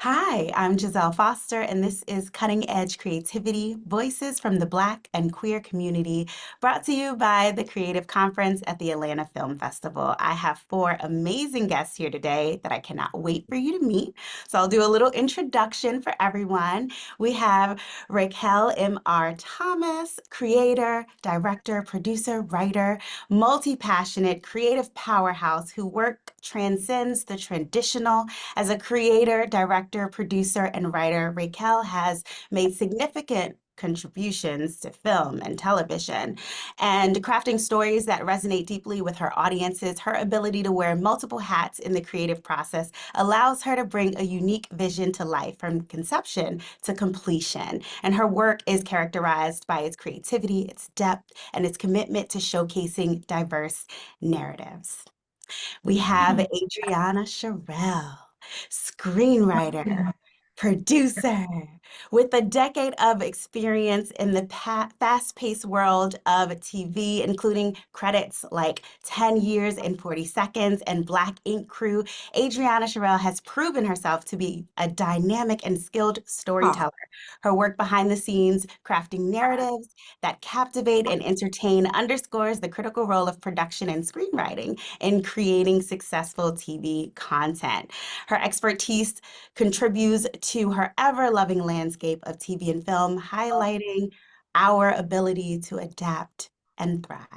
Hi, I'm Jazelle Foster, and this is Cutting Edge Creativity Voices from the Black and Queer Community, brought to you by the Creative Conference at the Atlanta Film Festival. I have four amazing guests here today that I cannot wait for you to meet. So I'll do a little introduction for everyone. We have Raquel M.R. Thomas, creator, director, producer, writer, multi-passionate, creative powerhouse who work transcends the traditional. As a creator, director, producer, and writer, Raquel has made significant contributions to film and television and crafting stories that resonate deeply with her audiences. Her ability to wear multiple hats in the creative process allows her to bring a unique vision to life from conception to completion. And her work is characterized by its creativity, its depth, and its commitment to showcasing diverse narratives. We have Adrianna Cherelle, screenwriter, producer, with a decade of experience in the fast-paced world of TV, including credits like 10 Years and 40 Seconds and Black Ink Crew. Adrianna Cherelle has proven herself to be a dynamic and skilled storyteller. Her work behind the scenes, crafting narratives that captivate and entertain, underscores the critical role of production and screenwriting in creating successful TV content. Her expertise contributes to her ever-loving landscape of TV and film, highlighting our ability to adapt and thrive.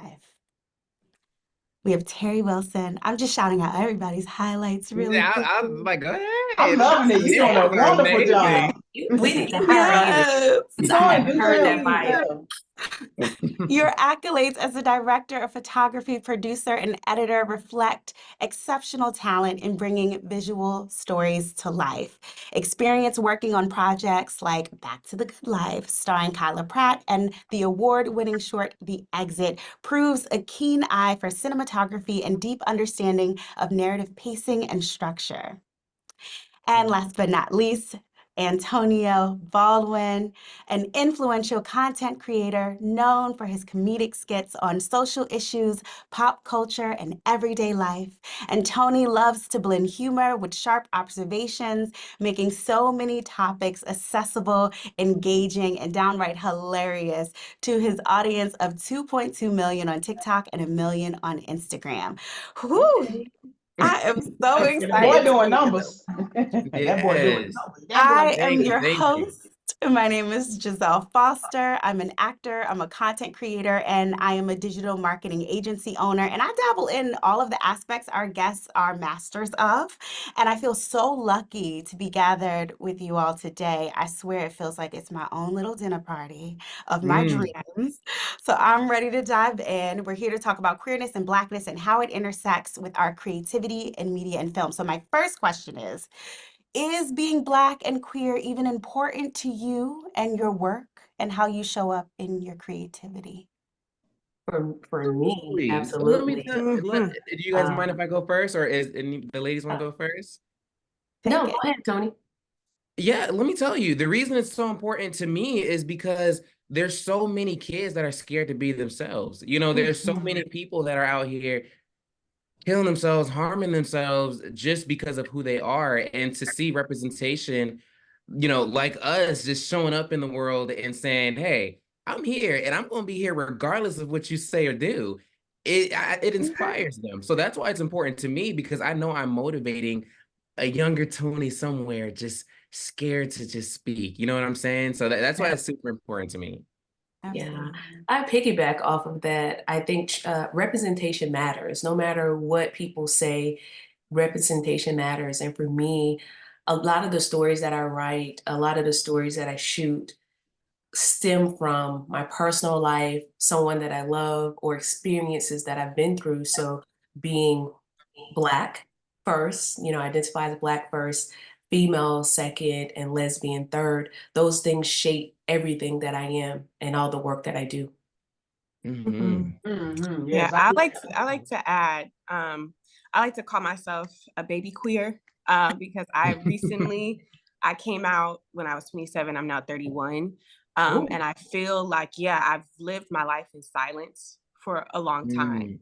We have Tery Wilson. I'm just shouting out everybody's highlights really Yeah, quickly. I'm like, go I'm ahead. loving it. You're doing a Names are wonderful job. amazing. We need to hire you Yes. because I Going haven't good heard job. that bio. Your accolades as a director of photography, producer, and editor reflect exceptional talent in bringing visual stories to life. Experience working on projects like Back to the Good Life, starring Kyla Pratt, and the award-winning short The Exit proves a keen eye for cinematography and deep understanding of narrative pacing and structure. And last but not least, Antonio Baldwin, an influential content creator known for his comedic skits on social issues, pop culture, and everyday life. And Tony loves to blend humor with sharp observations, making so many topics accessible, engaging, and downright hilarious to his audience of 2.2 million on TikTok and 1 million on Instagram. Whew, I am so The boy excited to doing be here. numbers. That boy doing Yes. numbers. That boy I doing am Thank you. your Thank you. host. My name is Jazelle Foster. I'm an actor, I'm a content creator, and I am a digital marketing agency owner. And I dabble in all of the aspects our guests are masters of. And I feel so lucky to be gathered with you all today. I swear it feels like it's my own little dinner party of my Mm. dreams. So I'm ready to dive in. We're here to talk about queerness and Blackness and how it intersects with our creativity in media and film. So my first question is being Black and queer even important to you and your work and how you show up in your creativity? For me, Absolutely. So let me absolutely. tell. Do you guys mind if I go first, or is any the ladies want to go first? Take No, go it. ahead, Tony. Yeah, let me tell you, the reason it's so important to me is because there's so many kids that are scared to be themselves. There's so many people that are out here killing themselves, harming themselves just because of who they are. And to see representation, like us just showing up in the world and saying, hey, I'm here and I'm going to be here regardless of what you say or do. It inspires them. So that's why it's important to me, because I know I'm motivating a younger Tony somewhere just scared to just speak. You know what I'm saying? So that's why it's super important to me. Yeah, Absolutely. I piggyback off of that. I think representation matters. No matter what people say, representation matters. And for me, a lot of the stories that I write, a lot of the stories that I shoot stem from my personal life, someone that I love, or experiences that I've been through. So being Black first, identify as Black first, female second, and lesbian third, those things shape everything that I am and all the work that I do. Mhm. Yes, Yeah, I like to add, I like to call myself a baby queer, because I came out when I was 27. I'm now 31. Ooh. And I feel like, yeah, I've lived my life in silence for a long time.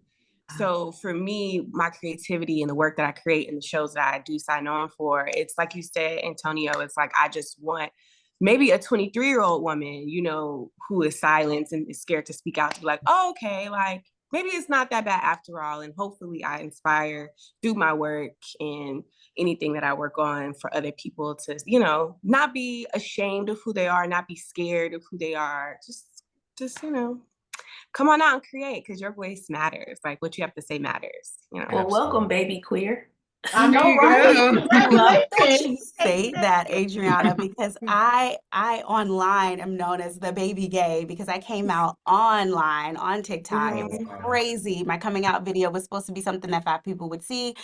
Mm. So for me, my creativity and the work that I create and the shows that I do sign on for, it's like you said, Antonio, it's like I just want maybe a 23-year-old woman, you know, who is silenced and is scared to speak out to be like, oh, okay, like maybe it's not that bad after all. And hopefully I inspire through my work and anything that I work on for other people to, you know, not be ashamed of who they are, not be scared of who they are. Just, you know, come on out and create because your voice matters. Like what you have to say matters, you know. Well, welcome, baby queer. I know, right? I love that you Congratulations. say that, Adrianna, because I online am known as the baby gay because I came out online on TikTok. It was crazy. My coming out video was supposed to be something that 5 people would see.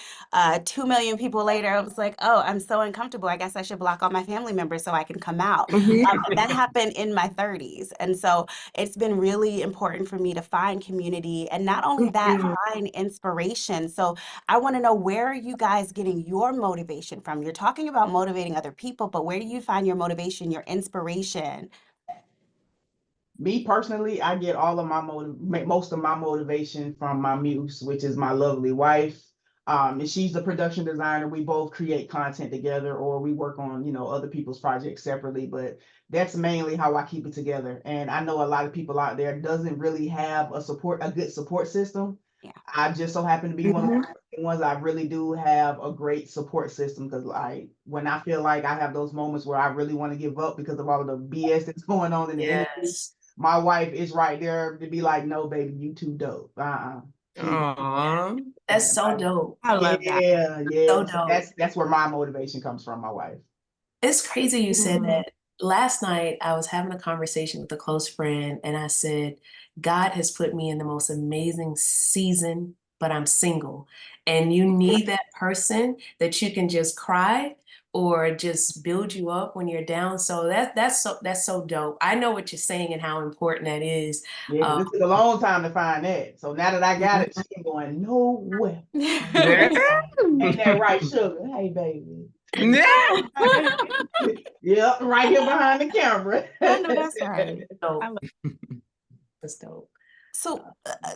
2 million people later, I was like, oh, I'm so uncomfortable. I guess I should block all my family members so I can come out. That happened in my 30s. And so it's been really important for me to find community and not only that, find inspiration. So I want to know, where are you guys getting your motivation from? You're talking about motivating other people, but where do you find your motivation, your inspiration? Me personally, I get all of my most of my motivation from my muse, which is my lovely wife. And she's the production designer. We both create content together, or we work on, you know, other people's projects separately, but that's mainly how I keep it together. And I know a lot of people out there doesn't really have a good support system. Yeah. I just so happen to be one of the ones. I really do have a great support system, because when I feel like I have those moments where I really want to give up because of all of the BS that's going on in the industry, my wife is right there to be like, no, baby, you too dope. That's so dope. I love that. Yeah. So So dope. that's where my motivation comes from, my wife. It's crazy you said that. Last night, I was having a conversation with a close friend, and I said, God has put me in the most amazing season, but I'm single. And you need that person that you can just cry or just build you up when you're down. So that's so dope. I know what you're saying and how important that is. Yeah, 'cause it took a long time to find that. So now that I got it, she's going, no way. Ain't that right, sugar? Hey, baby. Yep, right here behind the camera. I know that's right. Dope. I love That's dope. So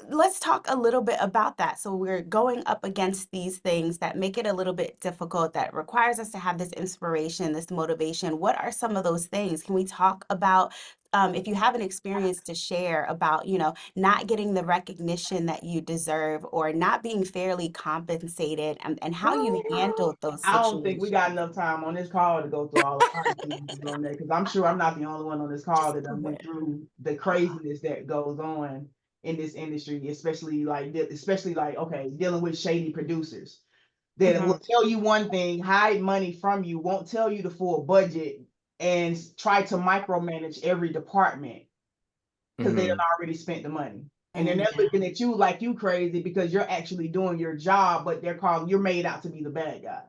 let's talk a little bit about that. So we're going up against these things that make it a little bit difficult, that requires us to have this inspiration, this motivation. What are some of those things? Can we talk about, if you have an experience to share about, you know, not getting the recognition that you deserve or not being fairly compensated, and how you handled those I don't think we situations? got enough time on this call to go through all the things on there, because I'm sure I'm not the only one on this call that done went through the craziness that goes on in this industry, especially like okay, dealing with shady producers that will tell you one thing, hide money from you, won't tell you the full budget, and try to micromanage every department because they have already spent the money. And then they're looking at you like you crazy because you're actually doing your job, but you're made out to be the bad guy.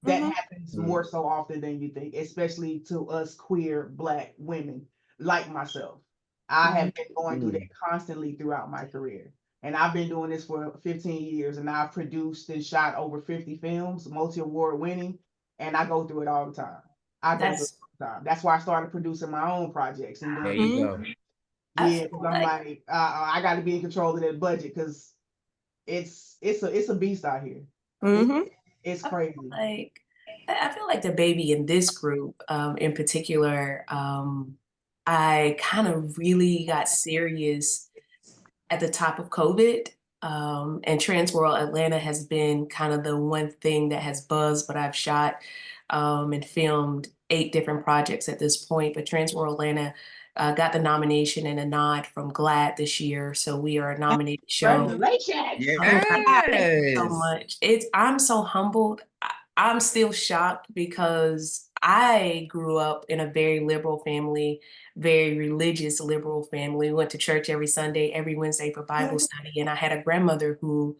That happens more so often than you think, especially to us queer Black women like myself. I have been going through that constantly throughout my career. And I've been doing this for 15 years, and I've produced and shot over 50 films, multi-award winning, and I go through it all the time. That's why I started producing my own projects and There doing you go. yeah, because I'm like, I got to be in control of that budget, because it's a beast out here. It's crazy. I feel like the baby in this group, in particular, I kind of really got serious at the top of COVID. And TRANSworld Atlanta has been kind of the one thing that has buzzed, but I've shot and filmed 8 different projects at this point. But TRANSworld Atlanta got the nomination and a nod from GLAAD this year. So we are a nominated show. Congratulations. Thank you so much. I'm so humbled. I'm still shocked because I grew up in a very liberal family, very religious liberal family. We went to church every Sunday, every Wednesday for Bible study. And I had a grandmother who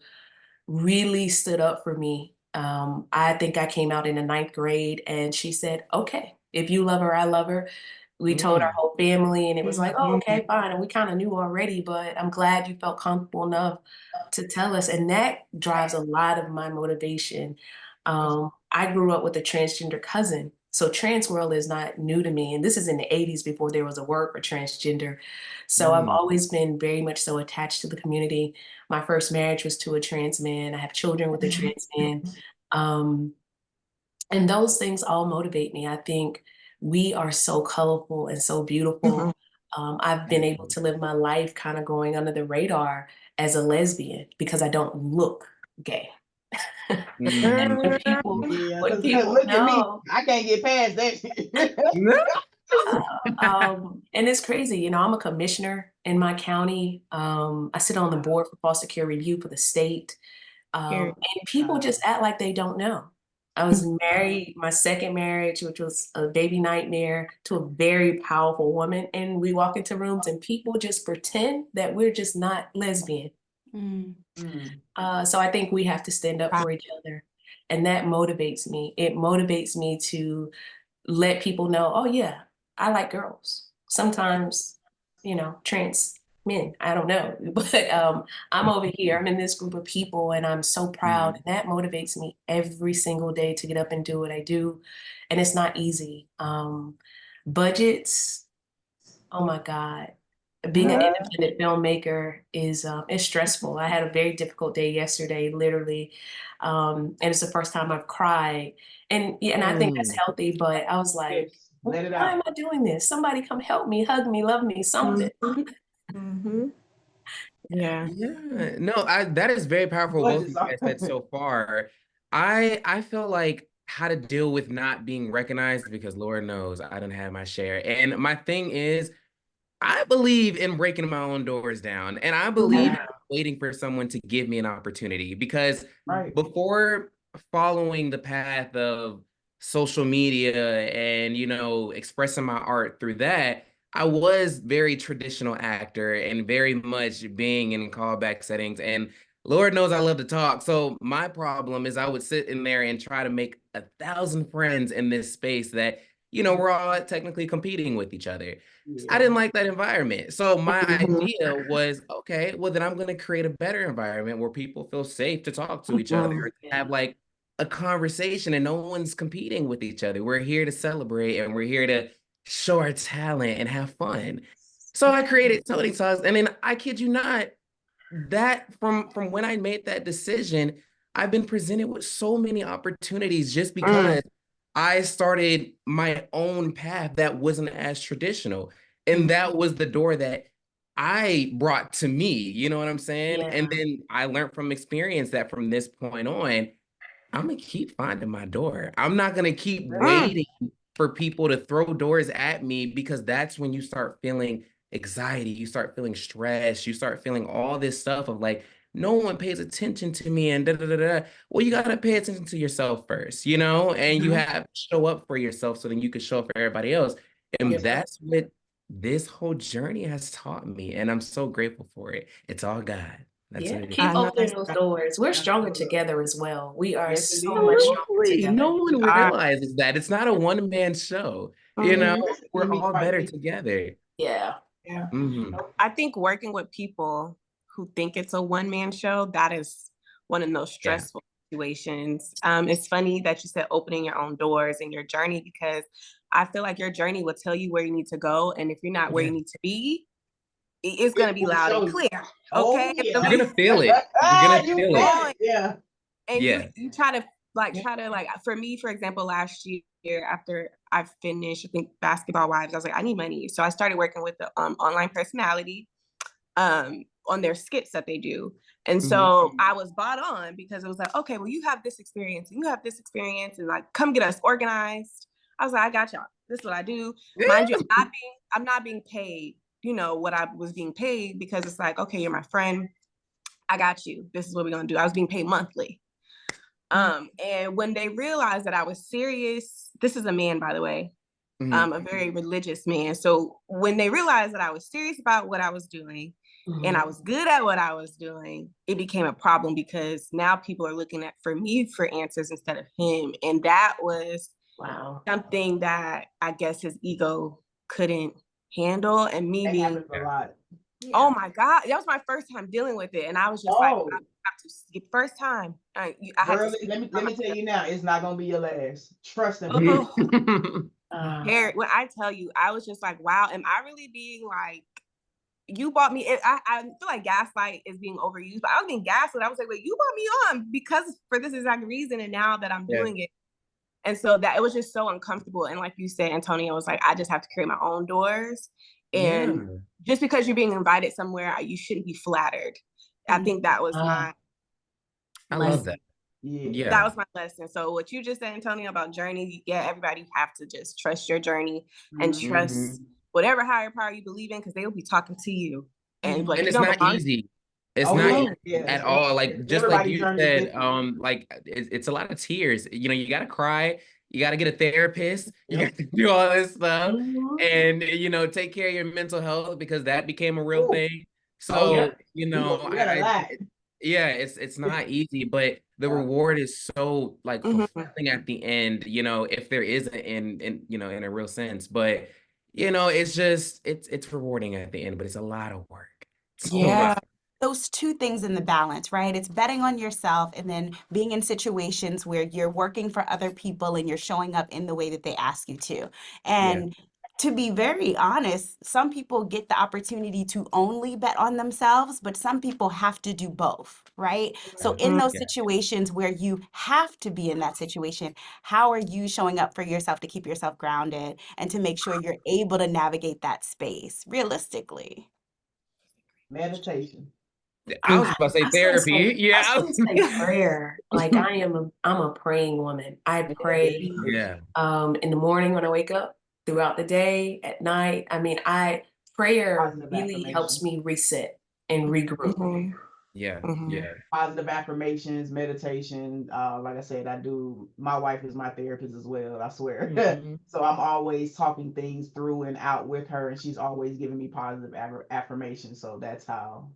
really stood up for me. I think I came out in the 9th grade, and she said, okay, if you love her, I love her. We told our whole family, and it was like, oh, okay, fine. And we kind of knew already, but I'm glad you felt comfortable enough to tell us. And that drives a lot of my motivation. I grew up with a transgender cousin. So TRANSworld is not new to me. And this is in the 80s before there was a word for transgender. So I've always been very much so attached to the community. My first marriage was to a trans man. I have children with a trans man. And those things all motivate me. I think we are so colorful and so beautiful. I've been able to live my life kind of going under the radar as a lesbian because I don't look gay. And when people, Yeah, when because people look at me, know, I can't get past that. and it's crazy, you know, I'm a commissioner in my county. I sit on the board for foster care review for the state. And people just act like they don't know. I was married, my second marriage, which was a baby nightmare, to a very powerful woman. And we walk into rooms and people just pretend that we're just not lesbian. So I think we have to stand up for each other. And that motivates me. It motivates me to let people know, oh yeah, I like girls. Sometimes, you know, trans men, I don't know, but I'm over here, I'm in this group of people and I'm so proud. And that motivates me every single day to get up and do what I do. And it's not easy. Budgets, oh my God. Being an independent filmmaker is stressful. I had a very difficult day yesterday, literally. And it's the first time I've cried. And I think that's healthy, but I was like, Let it why out. am I doing this? Somebody come help me, hug me, love me, something. Yeah. No, that is very powerful. Both of you guys said so far. I feel like how to deal with not being recognized, because Lord knows I don't have my share. And my thing is, I believe in breaking my own doors down, and I believe in waiting for someone to give me an opportunity, because before following the path of social media and, you know, expressing my art through that, I was very traditional actor and very much being in callback settings. And Lord knows I love to talk. So my problem is I would sit in there and try to make 1,000 friends in this space that, you know, we're all technically competing with each other. I didn't like that environment. So my idea was, okay, well then I'm going to create a better environment where people feel safe to talk to each other, or to have like a conversation and no one's competing with each other. We're here to celebrate and we're here to show our talent and have fun. So I created Tony Talks, and then I kid you not, that from when I made that decision, I've been presented with so many opportunities just because I started my own path that wasn't as traditional. And that was the door that I brought to me, you know what I'm saying? And then I learned from experience that from this point on, I'm gonna keep finding my door. I'm not gonna keep waiting for people to throw doors at me, because that's when you start feeling anxiety, you start feeling stress, you start feeling all this stuff of like, no one pays attention to me and da da da da. Well, you gotta pay attention to yourself first, you know, and you have to show up for yourself so then you can show up for everybody else. And that's what this whole journey has taught me, and I'm so grateful for it. It's all God. That's what it is. Keep opening those doors. We're stronger together as well. We are so much stronger Absolutely. together. No one realizes that. It's not a one-man show. You know, we're all better together. Yeah. I think working with people who think it's a one-man show, that is one of those stressful situations. It's funny that you said opening your own doors in your journey, because I feel like your journey will tell you where you need to go. And if you're not where you need to be, it's going to be loud and clear. Okay. You're going to feel it. You're going to feel it. Yeah. And you try to for me, for example, last year after I finished, I think Basketball Wives, I was like, I need money. So I started working with the online personality on their skits that they do. And so I was bought on because it was like, okay, well, you have this experience and you have this experience, and like, come get us organized. I was like, I got y'all. This is what I do. Mind you, I'm not being paid, you know, what I was being paid, because it's like, okay, you're my friend. I got you. This is what we're going to do. I was being paid monthly. And when they realized that I was serious, this is a man, by the way, a very religious man. So when they realized that I was serious about what I was doing and I was good at what I was doing, it became a problem, because now people are looking for me for answers instead of him. And that was something that I guess his ego couldn't handle. And me being, a lot. oh my God, that was my first time dealing with it. And I was just like, the first time. I had Girl, to. let me tell you now, it's not gonna be your last. Trust me. Harry, when I tell you, I was just like, wow, am I really being like, you bought me? I feel like gaslight is being overused, but I was being gaslit. I was like, wait, you brought me on because for this exact reason, and now that I'm doing it. And so that it was just so uncomfortable. And like you said, Antonio, was like, I just have to create my own doors. And just because you're being invited somewhere, you shouldn't be flattered. I think that was my I lesson. love that. Yeah. That was my lesson. So what you just said, Antonio, about journey, everybody have to just trust your journey and trust whatever higher power you believe in, because they will be talking to you. And like, and it's not easy. It's not easy at all. Like just like you said, like it's a lot of tears. You know, you gotta cry, you gotta get a therapist, you gotta do all this stuff, and you know, take care of your mental health because that became a real thing. So you know, yeah, it's not easy, but the reward is so like fulfilling at the end. You know, if there is an end, in you know, in a real sense, but you know, it's just it's rewarding at the end, but it's a lot of work. Those two things in the balance, right? It's betting on yourself and then being in situations where you're working for other people and you're showing up in the way that they ask you to. And to be very honest, some people get the opportunity to only bet on themselves, but some people have to do both, right? So in those situations where you have to be in that situation, how are you showing up for yourself to keep yourself grounded and to make sure you're able to navigate that space realistically? Meditation. I was about to say therapy. I was gonna say prayer. Like I'm a praying woman. I pray in the morning when I wake up, throughout the day, at night. I mean, prayer really helps me reset and regroup. Positive affirmations, meditation. Like I said, my wife is my therapist as well, I swear. So I'm always talking things through and out with her, and she's always giving me positive affirmations. So that's how.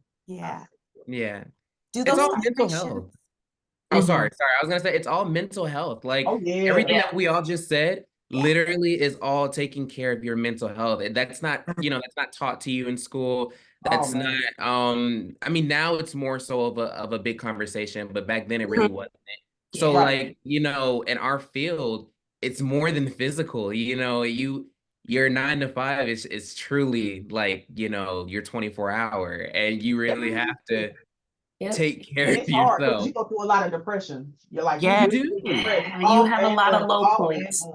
Do It's those all mental health. Oh, sorry. I was gonna say it's all mental health. Like everything that we all just said literally is all taking care of your mental health. That's not, you know, that's not taught to you in school. That's not I mean, now it's more so of a big conversation, but back then it really wasn't. So like, you know, in our field, it's more than physical, you know, your 9 to 5 is truly like, you know, your 24-hour, and you really have to take care of hard because yourself. you go through a lot of depression. You're like, you have a lot of low points.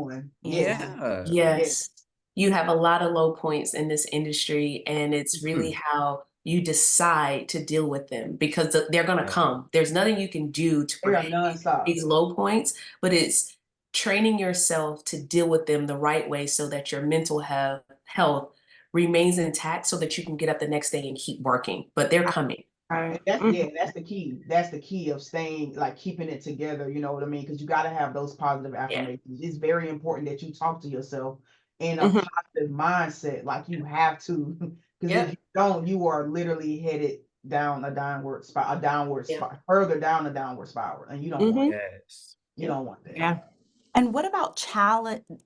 Yes. You have a lot of low points in this industry, and it's really how you decide to deal with them, because they're going to come. There's nothing you can do to prevent these low points, but it's training yourself to deal with them the right way so that your mental health remains intact so that you can get up the next day and keep working. But they're coming. That's the key. That's the key of staying, like keeping it together. You know what I mean? Because you got to have those positive affirmations. It's very important that you talk to yourself in a positive mindset. Like you have to, because if you don't, you are literally headed down a downward spiral, further down a downward spiral, and you don't want that. You don't want that. And what about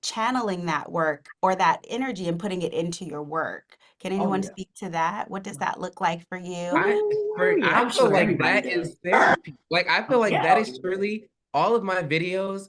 channeling that work or that energy and putting it into your work? Can anyone speak to that? What does that look like for you? I feel like that is therapy. Like I feel like that is truly all of my videos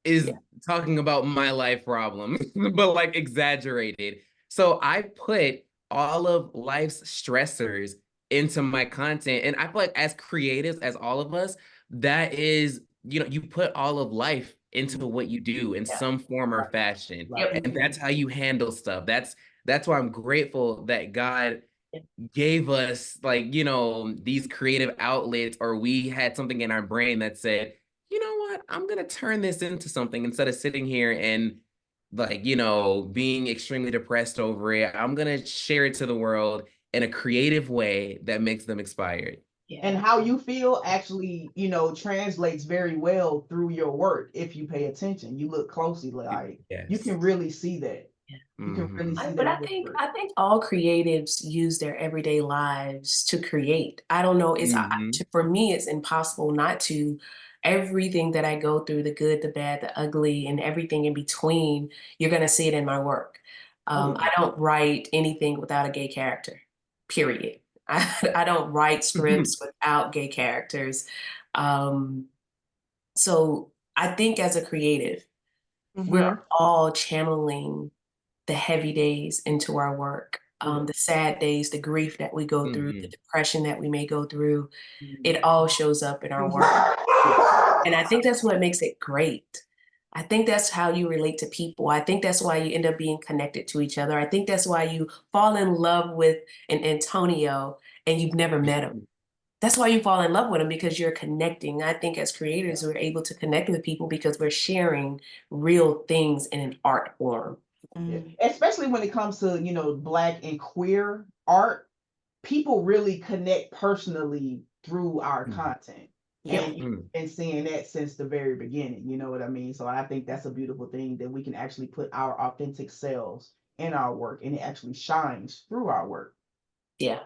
is talking about my life problems, but like exaggerated. So I put all of life's stressors into my content. And I feel like as creatives, as all of us, that is, you know, you put all of life into what you do in some form or fashion. And that's how you handle stuff. That's why I'm grateful that God gave us, like, you know, these creative outlets, or we had something in our brain that said, you know what, I'm gonna turn this into something instead of sitting here and like, you know, being extremely depressed over it. I'm gonna share it to the world in a creative way that makes them inspired. And how you feel actually, you know, translates very well through your work. If you pay attention, you look closely, like you can really see that. You can really see but that. I think all creatives use their everyday lives to create. I don't know. It's for me, it's impossible not to. Everything that I go through, the good, the bad, the ugly, and everything in between, you're going to see it in my work. I don't write anything without a gay character, period. I don't write scripts without gay characters. So I think as a creative, we're all channeling the heavy days into our work, the sad days, the grief that we go through, the depression that we may go through. It all shows up in our work. And I think that's what makes it great. I think that's how you relate to people. I think that's why you end up being connected to each other. I think that's why you fall in love with an Antonio and you've never met him. That's why you fall in love with him, because you're connecting. I think as creators, we're able to connect with people because we're sharing real things in an art form. Especially when it comes to, you know, Black and queer art, people really connect personally through our content. And you've been seeing that since the very beginning, you know what I mean? So I think that's a beautiful thing, that we can actually put our authentic selves in our work, and it actually shines through our work. Yeah.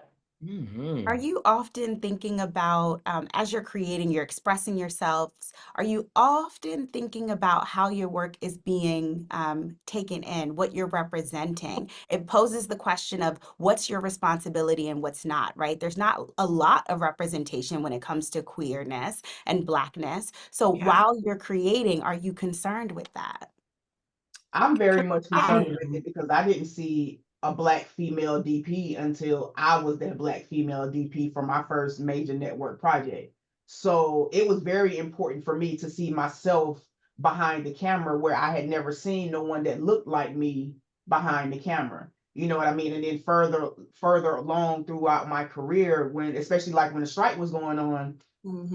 Are you often thinking about, as you're creating, you're expressing yourselves, are you often thinking about how your work is being taken in, what you're representing? It poses the question of what's your responsibility and what's not, right? There's not a lot of representation when it comes to queerness and Blackness. So while you're creating, are you concerned with that? I'm very much concerned with it, because I didn't see a Black female DP until I was that Black female DP for my first major network project. So it was very important for me to see myself behind the camera, where I had never seen no one that looked like me behind the camera. You know what I mean? And then further along throughout my career, when, especially like when the strike was going on,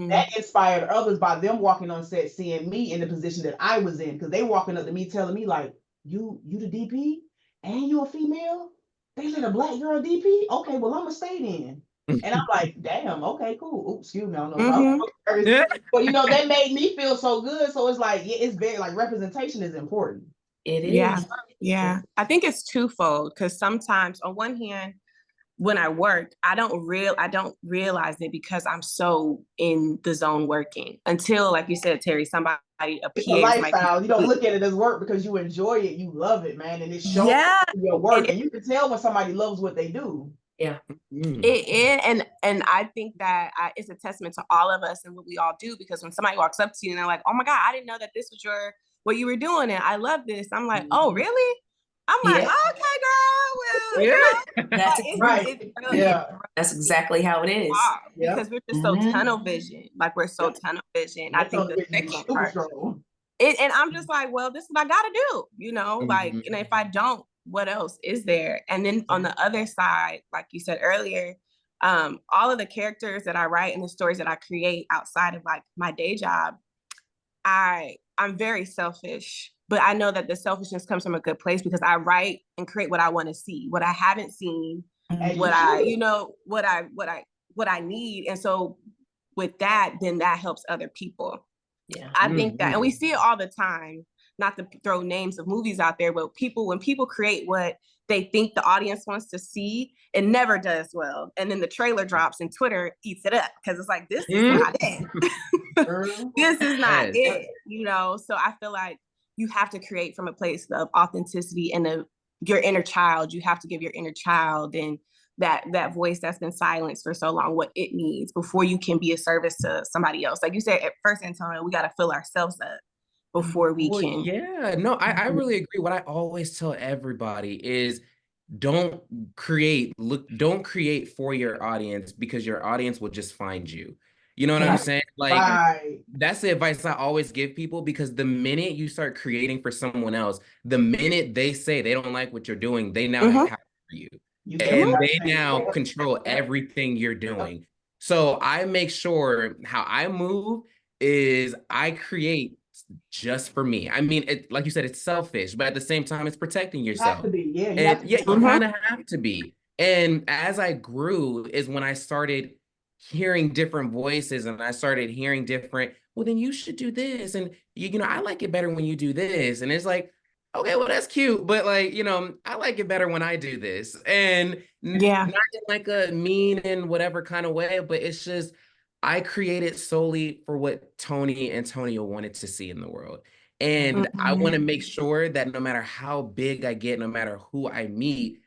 that inspired others by them walking on set, seeing me in the position that I was in, because they walking up to me telling me like, you the DP and you a female? They let a Black girl DP? Okay, well, I'm gonna stay then. And I'm like, damn, okay, cool. Oops, excuse me, I don't know if I was, but you know, that made me feel so good. So it's like, yeah, it's very, like, representation is important. It is. Yeah. I think it's twofold, because sometimes on one hand, when I work, I don't realize it because I'm so in the zone working, until, like you said, Tery, somebody appears. It's a lifestyle. You don't look at it as work because you enjoy it, you love it, man, and it shows in your work, and you can tell when somebody loves what they do. Yeah. And I think that it's a testament to all of us and what we all do, because when somebody walks up to you and they're like, oh my God, I didn't know that this was what you were doing, and I love this. I'm like, oh, really? I'm like, okay, girl. Well, that's right. That's exactly how it is. Because we're just so tunnel vision. Like, we're so tunnel vision. I think the second part, and I'm just like, well, this is what I gotta do, you know, like, and if I don't, what else is there? And then on the other side, like you said earlier, all of the characters that I write and the stories that I create outside of like my day job, I'm very selfish, but I know that the selfishness comes from a good place, because I write and create what I want to see, what I haven't seen, what I need. And so with that, then that helps other people. Yeah. I think that, and we see it all the time, not to throw names of movies out there, but when people create what they think the audience wants to see, it never does well. And then the trailer drops and Twitter eats it up, because it's like, this is not it. This is not it, you know? So I feel like you have to create from a place of authenticity and your inner child. You have to give your inner child and that voice that's been silenced for so long what it needs before you can be a service to somebody else. Like you said at first, Antonio, we got to fill ourselves up before we can. Yeah, no, I really agree. What I always tell everybody is, don't create for your audience, because your audience will just find you. You know what I'm saying? Like, that's the advice I always give people, because the minute you start creating for someone else, the minute they say they don't like what you're doing, they now have power for you. And they now control everything you're doing. So I make sure how I move is I create just for me. I mean, like you said, it's selfish, but at the same time, it's protecting yourself. You kind of have to be. And as I grew is when I started hearing different voices, and I started hearing different, well, then you should do this. And, you know, I like it better when you do this. And it's like, okay, well, that's cute, but like, you know, I like it better when I do this. And not in like a mean and whatever kind of way, but it's just, I created solely for what Tony and Antonio wanted to see in the world. And I want to make sure that no matter how big I get, no matter who I meet,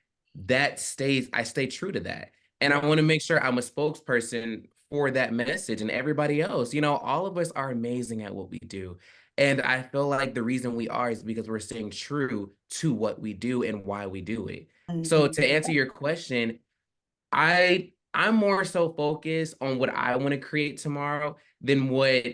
I stay true to that. And I want to make sure I'm a spokesperson for that message and everybody else. You know, all of us are amazing at what we do. And I feel like the reason we are is because we're staying true to what we do and why we do it. So to answer your question, I'm more so focused on what I want to create tomorrow than what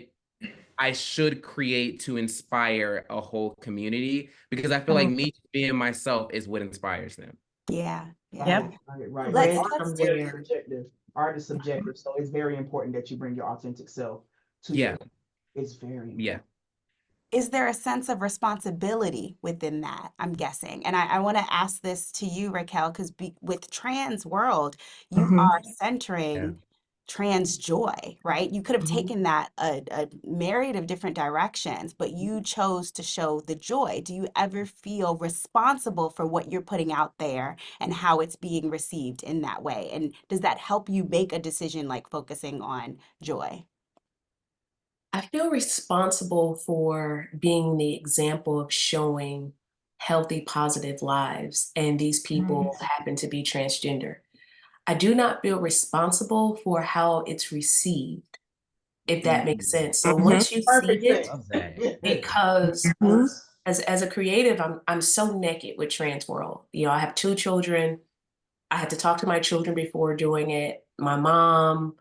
I should create to inspire a whole community, because I feel like me being myself is what inspires them. Yeah. Right, right. Let's Art is subjective. Art is subjective, so it's very important that you bring your authentic self to Yeah. It's very important. Yeah. Is there a sense of responsibility within that? I'm guessing. And I want to ask this to you, Raquel, because with TRANSworld, you are centering trans joy, right? You could have taken that a myriad of different directions, but you chose to show the joy. Do you ever feel responsible for what you're putting out there and how it's being received in that way? And does that help you make a decision like focusing on joy? I feel responsible for being the example of showing healthy, positive lives, and these people happen to be transgender. I do not feel responsible for how it's received, if that makes sense. So once you see it, Love that. because as a creative, I'm so naked with TRANSworld. You know, I have 2 children. I had to talk to my children before doing it, my mom,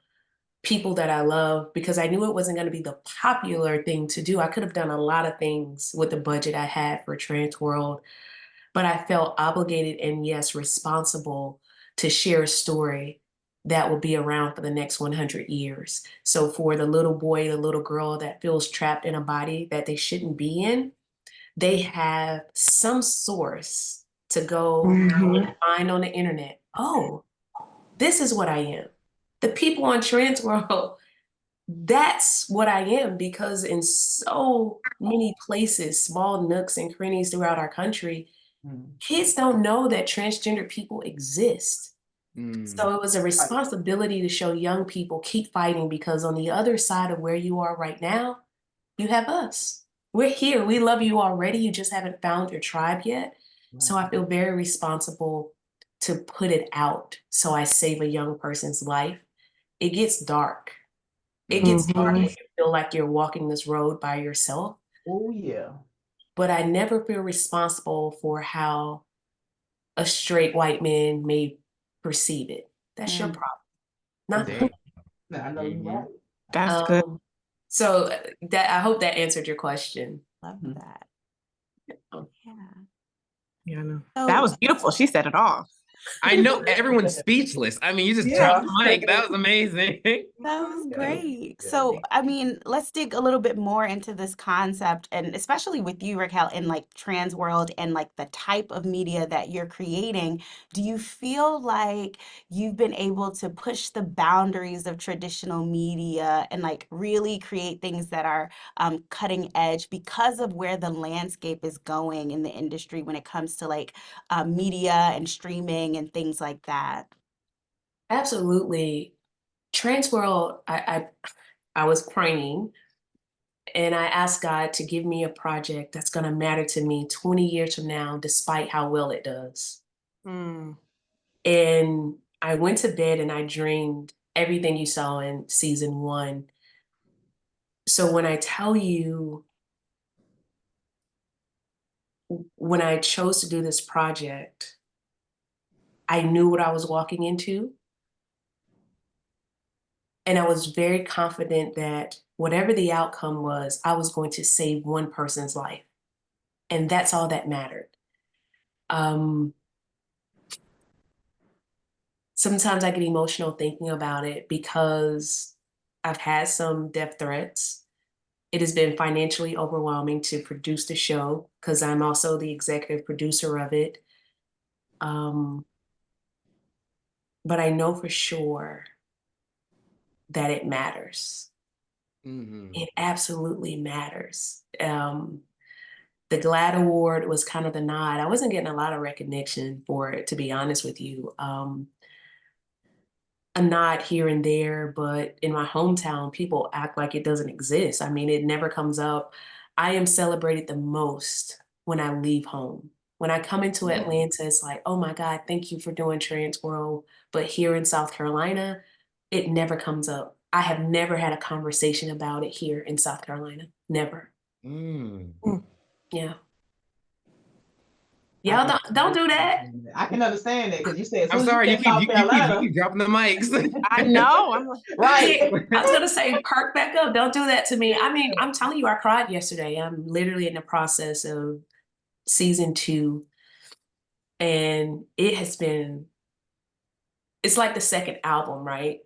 people that I love, because I knew it wasn't going to be the popular thing to do. I could have done a lot of things with the budget I had for TRANSworld, but I felt obligated and, yes, responsible to share a story that will be around for the next 100 years. So for the little boy, the little girl that feels trapped in a body that they shouldn't be in, they have some source to go and find on the internet. Oh, this is what I am. The people on TRANSworld, that's what I am, because in so many places, small nooks and crannies throughout our country, kids don't know that transgender people exist. So it was a responsibility to show young people, keep fighting, because on the other side of where you are right now, you have us. We're here. We love you already. You just haven't found your tribe yet. So I feel very responsible to put it out so I save a young person's life. It gets dark. It gets dark when you feel like you're walking this road by yourself. Oh yeah. But I never feel responsible for how a straight white man may perceive it. That's your problem, not mine. I know you're right. That's good. So that, I hope that answered your question. Love that. Oh. Yeah. Yeah, I know. So, That was beautiful. She said it all. I know everyone's speechless. I mean, you just dropped the mic. That was amazing. that was great. So, I mean, let's dig a little bit more into this concept, and especially with you, Raquel, in like TRANSworld and like the type of media that you're creating. Do you feel like you've been able to push the boundaries of traditional media and like really create things that are cutting edge because of where the landscape is going in the industry when it comes to like media and streaming and things like that? Absolutely. TRANSworld, I was praying and I asked God to give me a project that's going to matter to me 20 years from now, despite how well it does. And I went to bed and I dreamed everything you saw in season 1. So when I tell you, when I chose to do this project, I knew what I was walking into. And I was very confident that whatever the outcome was, I was going to save one person's life. And that's all that mattered. Sometimes I get emotional thinking about it because I've had some death threats. It has been financially overwhelming to produce the show because I'm also the executive producer of it. But I know for sure that it matters. It absolutely matters. The GLAAD Award was kind of the nod. I wasn't getting a lot of recognition for it, to be honest with you. A nod here and there, but in my hometown, people act like it doesn't exist. I mean, it never comes up. I am celebrated the most when I leave home. When I come into Atlanta, it's like, oh my God, thank you for doing TRANSworld. But here in South Carolina, it never comes up. I have never had a conversation about it here in South Carolina. Never. Yeah. Y'all don't do that. I can understand that because you said. I'm sorry, you keep dropping the mics. I know. I'm like, right. I was gonna say, perk back up. Don't do that to me. I mean, I'm telling you, I cried yesterday. I'm literally in the process of season 2, and it has been. It's like the second album, right?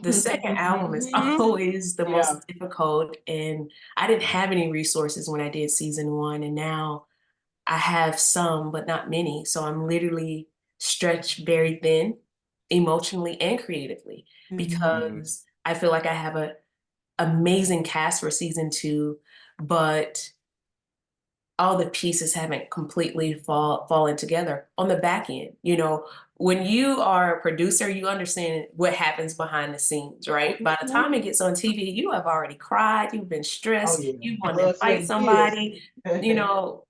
The second album is always the most difficult, and I didn't have any resources when I did season 1, and now I have some, but not many. So I'm literally stretched very thin emotionally and creatively because I feel like I have an amazing cast for season 2, but all the pieces haven't completely fallen together on the back end. You know, when you are a producer, you understand what happens behind the scenes, right? By the time it gets on TV, you have already cried, you've been stressed, you want to fight somebody, you know.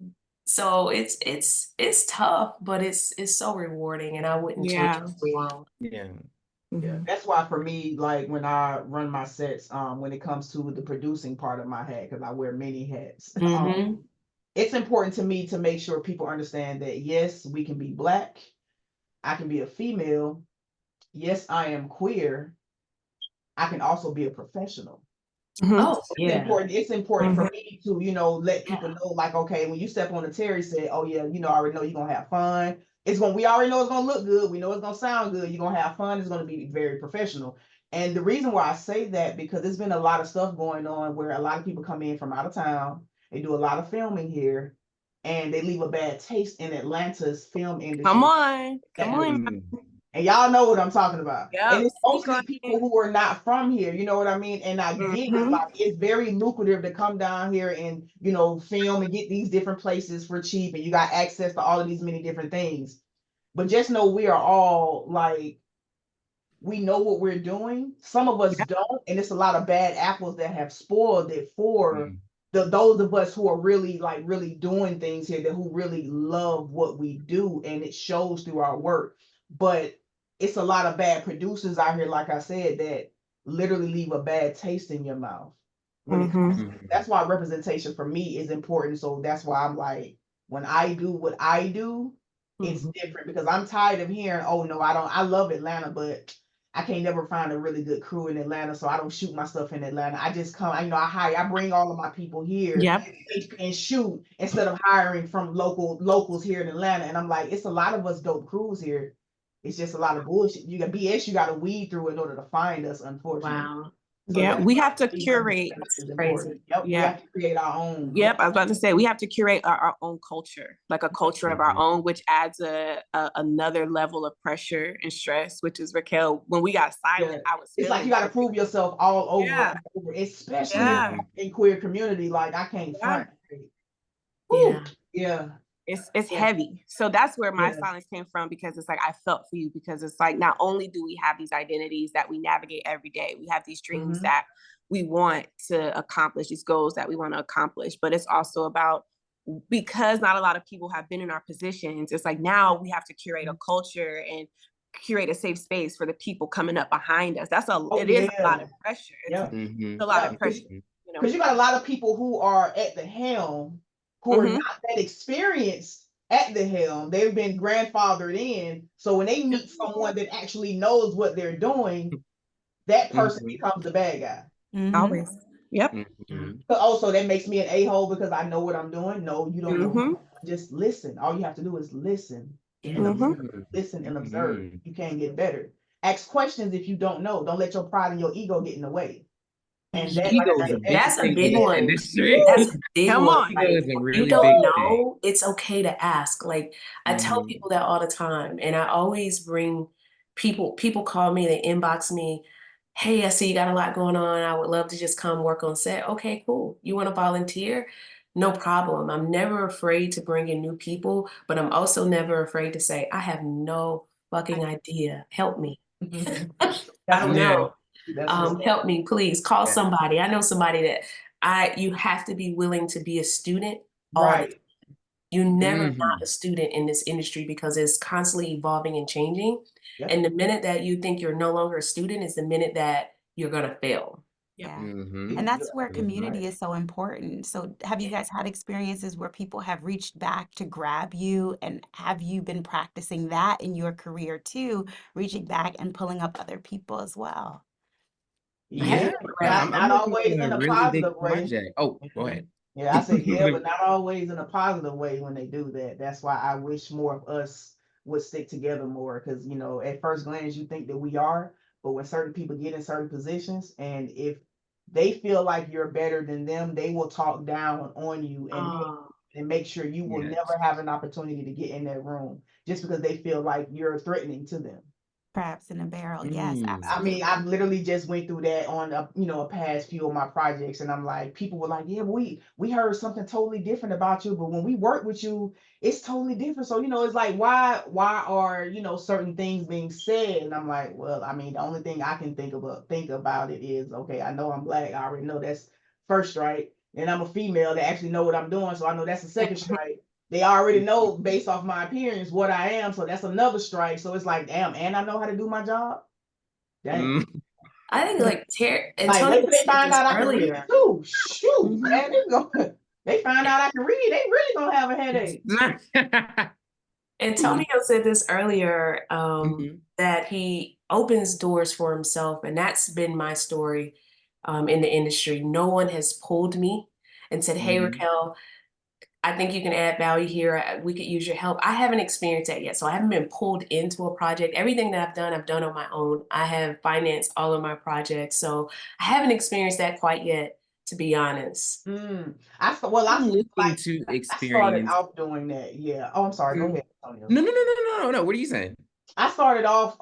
So it's tough, but it's so rewarding, and I wouldn't change it for the world. Yeah, that's why for me, like when I run my sets, when it comes to the producing part of my hat, because I wear many hats, it's important to me to make sure people understand that yes, we can be Black, I can be a female, yes, I am queer, I can also be a professional. Oh, It's important for me to, you know, let people know, like, okay, when you step on the Tery set, oh yeah, you know, I already know you're gonna have fun. We already know it's gonna look good. We know it's gonna sound good. You're gonna have fun. It's gonna be very professional. And the reason why I say that, because there's been a lot of stuff going on where a lot of people come in from out of town. They do a lot of filming here, and they leave a bad taste in Atlanta's film industry. Come on. And y'all know what I'm talking about. Yep. And it's mostly people who are not from here, you know what I mean? And I get it, like it's very lucrative to come down here and, you know, film and get these different places for cheap, and you got access to all of these many different things. But just know we are all like, we know what we're doing. Some of us don't, and it's a lot of bad apples that have spoiled it for those of us who are really doing things here, that who really love what we do, and it shows through our work. But it's a lot of bad producers out here, like I said, that literally leave a bad taste in your mouth. That's why representation for me is important. So that's why I'm like, when I do what I do, it's different, because I'm tired of hearing, oh no, I love Atlanta, but I can't never find a really good crew in Atlanta, so I don't shoot my stuff in Atlanta. I just come, I bring all of my people here and shoot, instead of hiring from locals here in Atlanta. And I'm like, it's a lot of us dope crews here. It's just a lot of bullshit. You got BS you got to weed through in order to find us, unfortunately. Wow. So we have to curate. Crazy. We have to create our own. I was about to say, we have to curate our own culture, like a culture of our own, which adds another level of pressure and stress, which is Raquel. When we got silent, I was it's like you got to prove yourself all over and over, especially in queer community. Like I can't front. It's heavy. So that's where my silence came from, because it's like, I felt for you, because it's like, not only do we have these identities that we navigate every day, we have these dreams that we want to accomplish, these goals that we want to accomplish, but it's also about, because not a lot of people have been in our positions, it's like now we have to curate a culture and curate a safe space for the people coming up behind us. It is a lot of pressure. It's a lot of pressure. Because you got a lot of people who are at the helm who are not that experienced at the helm. They've been grandfathered in. So when they meet someone that actually knows what they're doing, that person becomes the bad guy. Always. So that makes me an a-hole because I know what I'm doing. No, you don't know. Just listen. All you have to do is listen. And observe. Listen and observe. You can't get better. Ask questions if you don't know. Don't let your pride and your ego get in the way. And that's a big one. That's a big one. Like, you don't know, it's okay to ask. Like I tell people that all the time, and I always bring people call me, they inbox me, hey, I see you got a lot going on. I would love to just come work on set. Okay, cool. You want to volunteer? No problem. I'm never afraid to bring in new people, but I'm also never afraid to say, I have no fucking idea. Help me. I don't know. Help me, please. Call somebody. I know somebody that you have to be willing to be a student. Right. You never not a student in this industry because it's constantly evolving and changing. Yep. And the minute that you think you're no longer a student is the minute that you're gonna fail. Yeah. Mm-hmm. And that's where Right. community is so important. So have you guys had experiences where people have reached back to grab you, and have you been practicing that in your career too, reaching back and pulling up other people as well? Yeah, not I'm working always on in a a really big positive way. project. Oh, go ahead. Yeah, I said yeah, but not always in a positive way when they do that. That's why I wish more of us would stick together more, because you know, at first glance you think that we are, but when certain people get in certain positions, and if they feel like you're better than them, they will talk down on you and make sure you will Yes. never have an opportunity to get in that room just because they feel like you're threatening to them. Crabs in a barrel. Yes, Mm. I absolutely. mean, I've literally just went through that on a past few of my projects, and I'm like, people were like, yeah, we heard something totally different about you, but when we work with you, it's totally different. So it's like, why are certain things being said? And I'm like, well, I mean, the only thing I can think about it is, okay, I know I'm Black, I already know that's first strike, and I'm a female that actually know what I'm doing, so I know that's the second strike. They already know based off my appearance what I am, so that's another strike. So it's like, damn, and I know how to do my job. Damn. I think like Tery and Like, Tony wait till they said find this out I can read earlier. too. Shoot, man, they find out I can read, they really gonna have a headache. Antonio said this earlier, Mhm. that he opens doors for himself, and that's been my story in the industry. No one has pulled me and said, hey, Raquel, I think you can add value here. We could use your help. I haven't experienced that yet. So I haven't been pulled into a project. Everything that I've done on my own. I have financed all of my projects. So I haven't experienced that quite yet, to be honest. I looking to started experience. off doing that. Yeah. Oh, I'm sorry. Go ahead, Antonio. No. What are you saying? I started off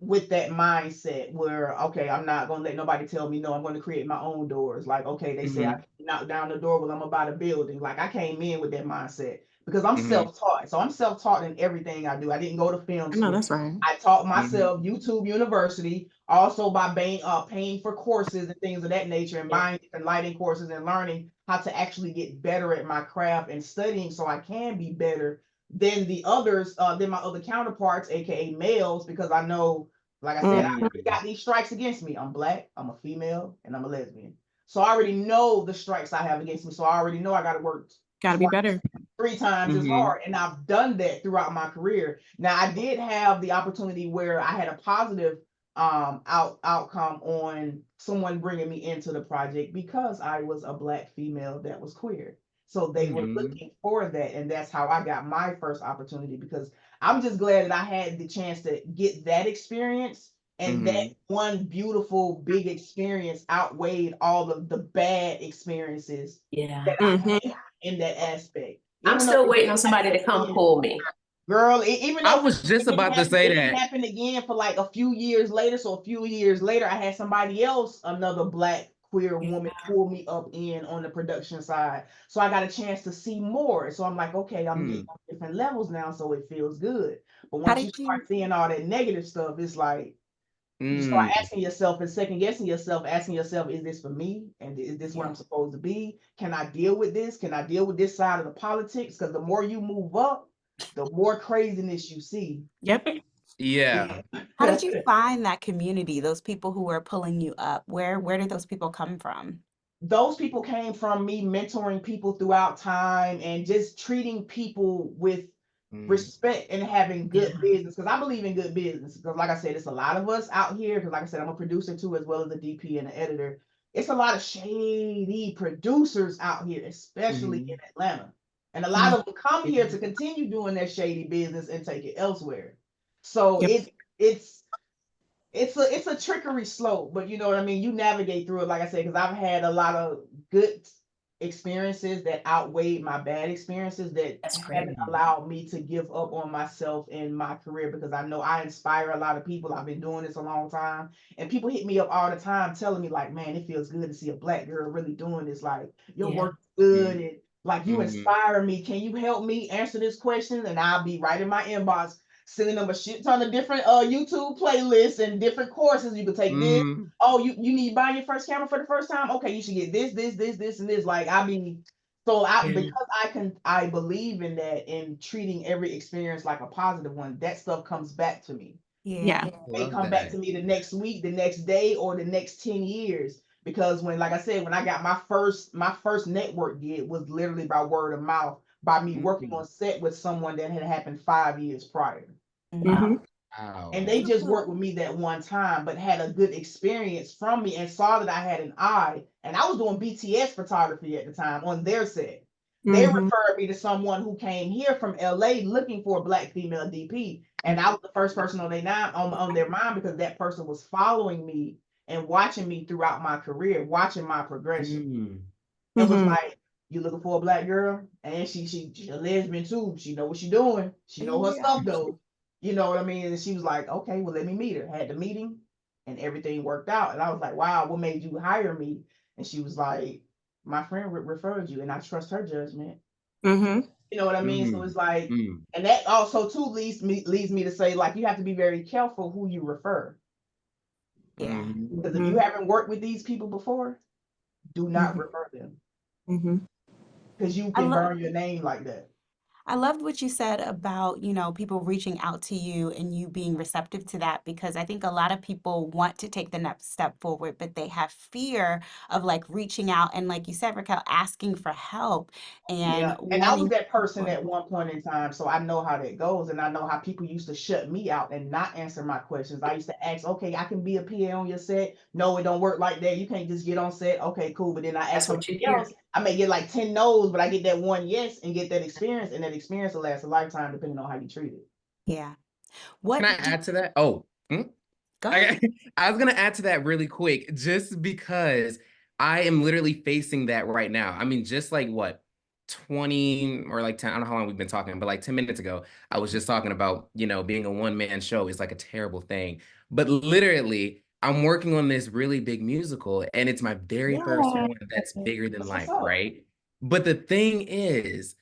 with that mindset where, okay, I'm not gonna let nobody tell me no, I'm gonna create my own doors. Like, okay, they say I can knock down the door, well, I'm about a building. Like, I came in with that mindset because I'm self-taught. So I'm self-taught in everything I do. I didn't go to film school. No, that's right. I taught myself YouTube University, also by paying for courses and things of that nature, and buying different lighting courses and learning how to actually get better at my craft and studying so I can be better than the others, than my other counterparts, aka males, because I know, like I said, I already got these strikes against me. I'm Black, I'm a female, and I'm a lesbian. So I already know the strikes I have against me. So I already know I got to work. Gotta be better. 3 times as hard, and I've done that throughout my career. Now, I did have the opportunity where I had a positive outcome on someone bringing me into the project because I was a Black female that was queer. So they were looking for that, and that's how I got my first opportunity, because I'm just glad that I had the chance to get that experience, and that one beautiful big experience outweighed all of the bad experiences that I had in that aspect. I'm Even though still it waiting didn't on somebody happen to come again, pull me. girl, even I though was just about to say it didn't that. happen again for like a few years later. So a few years later, I had somebody else, another Black queer woman, pull me up in on the production side. So I got a chance to see more. So I'm like, okay, I'm getting on different levels now, so it feels good. But How once you did you start seeing all that negative stuff, it's like you start asking yourself and second guessing yourself, asking yourself, is this for me? And is this where I'm supposed to be? Can I deal with this? Can I deal with this side of the politics? Because the more you move up, the more craziness you see. Yep. Yeah. how did you find that community, those people who were pulling you up? Where did those people come from? Those people came from me mentoring people throughout time and just treating people with respect and having good business, because I believe in good business. Because like I said, it's a lot of us out here, because like I said, I'm a producer too, as well as a DP and an editor. It's a lot of shady producers out here, especially in Atlanta, and a lot of them come here to continue doing their shady business and take it elsewhere. So it's a trickery slope, but you know what I mean? You navigate through it, like I said, because I've had a lot of good experiences that outweighed my bad experiences that haven't allowed me to give up on myself in my career, because I know I inspire a lot of people. I've been doing this a long time, and people hit me up all the time telling me like, man, it feels good to see a Black girl really doing this. Like, your work is good, and like, you inspire me. Can you help me answer this question? And I'll be right in my inbox sending them a shit ton of different YouTube playlists and different courses. You could take this. Oh, you need to buy your first camera for the first time? Okay, you should get this, and this. Like, I mean, So Yeah. because I believe in that, in treating every experience like a positive one, that stuff comes back to me. Yeah. It may come back to me the next week, the next day, or the next 10 years. Because when, like I said, when I got my first network gig was literally by word of mouth, by me working on set with someone that had happened 5 years prior. Mhm. Wow. And they just worked with me that one time, but had a good experience from me and saw that I had an eye. And I was doing BTS photography at the time on their set. They Mhm. referred me to someone who came here from LA looking for a Black female DP. And I was the first person on their mind because that person was following me and watching me throughout my career, watching my progression. Mm. And was Mhm. like, you looking for a Black girl? And she a lesbian too. She know what she doing. She know her stuff though. You know what I mean? And she was like, okay, well, let me meet her. Had the meeting and everything worked out. And I was like, wow, what made you hire me? And she was like, my friend referred you and I trust her judgment. Mhm. You know what I mean? So Mm. it's like, Mm. and that also too leads me to say, like, you have to be very careful who you refer. Yeah. Mhm. Because if you haven't worked with these people before, do not Mhm. refer them. Mhm. Because you I can love burn your name like that. I loved what you said about, people reaching out to you and you being receptive to that, because I think a lot of people want to take the next step forward, but they have fear of like reaching out and, like you said, Raquel, asking for help and Yeah, and I was wanting that person people. at one point in time, so I know how that goes, and I know how people used to shut me out and not answer my questions. I used to ask, okay, I can be a PA on your set. No, it don't work like that. You can't just get on set. Okay, cool. But then I ask That's what you somebody hear. else. I may get like 10 no's, but I get that one yes and get that experience, and that experience will last a lifetime depending on how you treat it. Yeah. Can I What do add to that? Oh, Go ahead. I was gonna add to that really quick, just because I am literally facing that right now. I mean, just like what, 20 or like 10, I don't know how long we've been talking, but like 10 minutes ago, I was just talking about, being a one-man show is like a terrible thing. But literally, I'm working on this really big musical, and it's my very first Yeah. one that's bigger than That's what's life, up. right? But the thing is,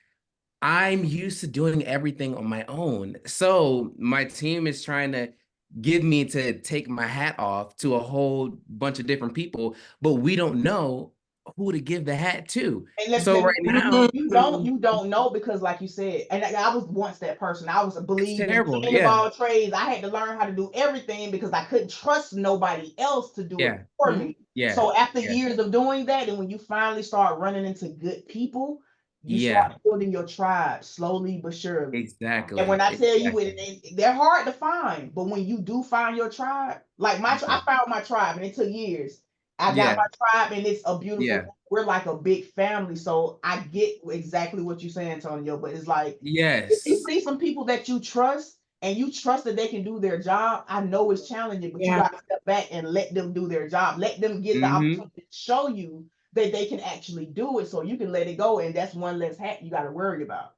I'm used to doing everything on my own. So my team is trying to give me to take my hat off to a whole bunch of different people, but we don't know who to give the hat to. And let, So let me right tell now, you, you don't know because, like you said, and I was once that person. I was it's believe in terrible. Jack of Yeah. all trades. I had to learn how to do everything because I couldn't trust nobody else to do it Yeah. for me. Yeah. So after Yeah. years of doing that, and when you finally start running into good people, you Yeah. start building your tribe slowly but surely. And when Exactly. I tell you, Exactly. they're hard to find, but when you do find your tribe, like I Yeah. found my tribe, and it took years. I got Yeah. my tribe, and it's a beautiful. Yeah. We're like a big family, so I get exactly what you're saying, Antonio. But it's like if you Yes. see some people that you trust, and you trust that they can do their job, I know it's challenging, but you Yeah. got to step back and let them do their job. Let them get the Mm-hmm. opportunity to show you that they can actually do it, so you can let it go, and that's one less hat you got to worry about.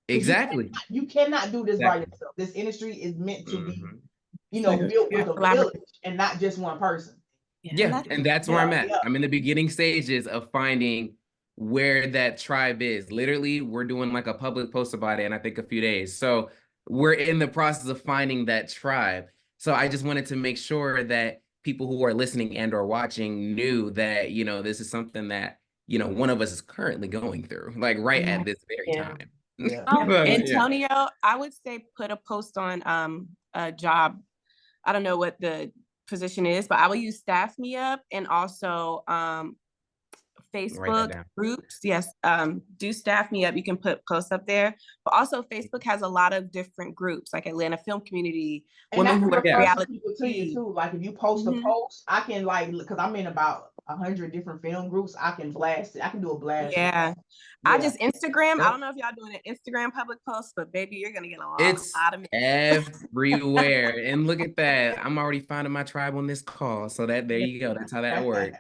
Because Exactly. you cannot do this by Exactly. yourself. This industry is meant to be, Mm-hmm. It's like built with a collaborative. village and not just one person. Yeah, Let and that's where I'm at. Yeah. I'm in the beginning stages of finding where that tribe is. Literally, we're doing like a public post about it in I think a few days. So we're in the process of finding that tribe. So I just wanted to make sure that people who are listening and or watching knew that, this is something that, one of us is currently going through, like right at this very Yeah. time. Yeah. So, yeah. Antonio, I would say put a post on a job. I don't know what the position is, but I will use Staff Me Up and also Write that Facebook down. groups. Yes, do Staff Me Up. You can put posts up there. But also Facebook has a lot of different groups, like Atlanta Film Community, And I Women can Who Work refer some Reality people to you TV. too. Like if you post a Mhm. post, I can because I'm in about 100 different film groups. I can blast it. I can do a blast. Yeah. I Yeah. just Instagram. I Yep. don't know if y'all doing an Instagram public post, but baby, you're gonna get a lot It's of everywhere. And look at that. I'm already finding my tribe on this call. So there you go. That's how that works.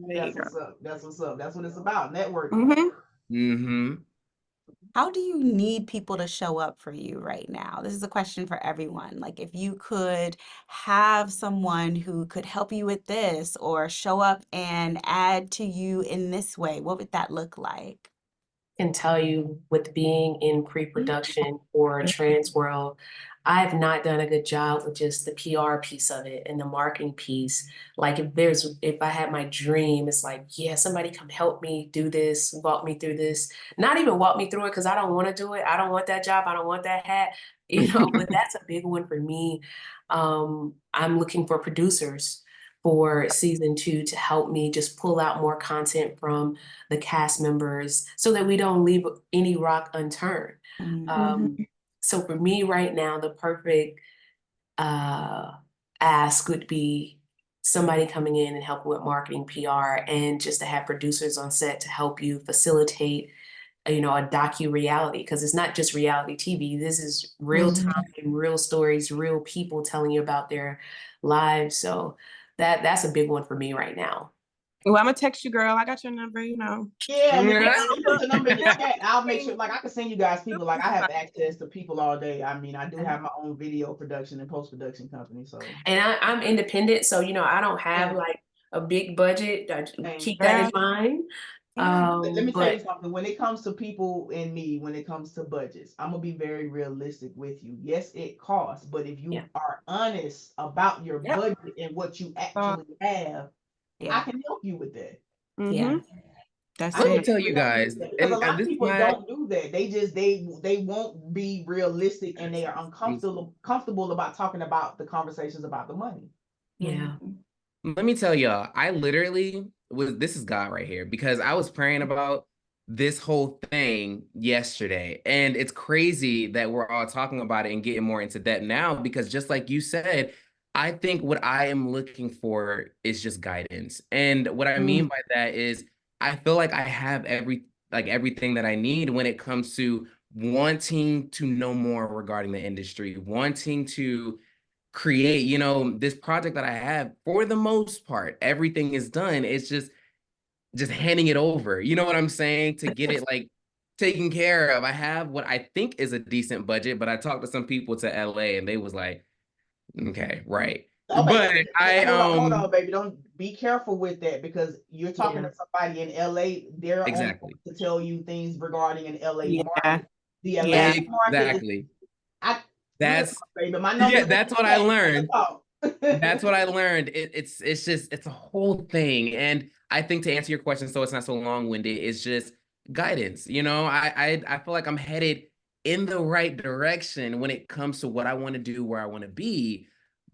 That's what's up. That's what's up. That's what it's about. Networking. Mm-hmm. Mm-hmm. How do you need people to show up for you right now? This is a question for everyone. Like, if you could have someone who could help you with this or show up and add to you in this way, what would that look like? can tell you with being in pre-production for TRANSworld, I've not done a good job with just the PR piece of it and the marketing piece. Like if I had my dream, it's like, yeah, somebody come help me do this, walk me through this. Not even walk me through it because I don't want to do it. I don't want that job. I don't want that hat, but that's a big one for me. I'm looking for producers for season 2 to help me just pull out more content from the cast members so that we don't leave any rock unturned. So for me right now, the perfect ask would be somebody coming in and helping with marketing, PR, and just to have producers on set to help you facilitate a docu-reality, because it's not just reality TV. This is real time, real stories, real people telling you about their lives. So that's a big one for me right now. Well, I'm gonna text you, girl. I got your number, Yeah, and put your number in the chat. I'll make sure, like, I can send you guys people. Like, I have access to people all day. I mean, I do have my own video production and post-production company. So, and I'm independent, so I don't have like a big budget. Keep that in mind. Let me tell you something. When it comes to people and me, when it comes to budgets, I'm gonna be very realistic with you. Yes, it costs, but if you are honest about your budget and what you actually have, I can help you with that. Yeah. That's Let me tell you guys, because a lot of people don't do that. They just they won't be realistic, and they are comfortable about talking about the conversations about the money. Yeah. Let me tell y'all, I literally this is God right here, because I was praying about this whole thing yesterday, and it's crazy that we're all talking about it and getting more into depth now, because just like you said, I think what I am looking for is just guidance. And what I mean by that is I feel like I have everything that I need when it comes to wanting to know more regarding the industry, wanting to create, this project that I have. For the most part, everything is done. It's just handing it over. You know what I'm saying? To get it like taken care of. I have what I think is a decent budget, but I talked to some people to LA and they was like, okay, right. Okay, but hold on, baby. Don't be careful with that, because you're talking to somebody in LA. They're exactly only to tell you things regarding an LA market. The LA market. That's baby. My number. That's what I learned. That's what I learned. It's a whole thing. And I think, to answer your question, so it's not so long-winded, it's just guidance. I feel like I'm headed in the right direction when it comes to what I want to do, where I want to be.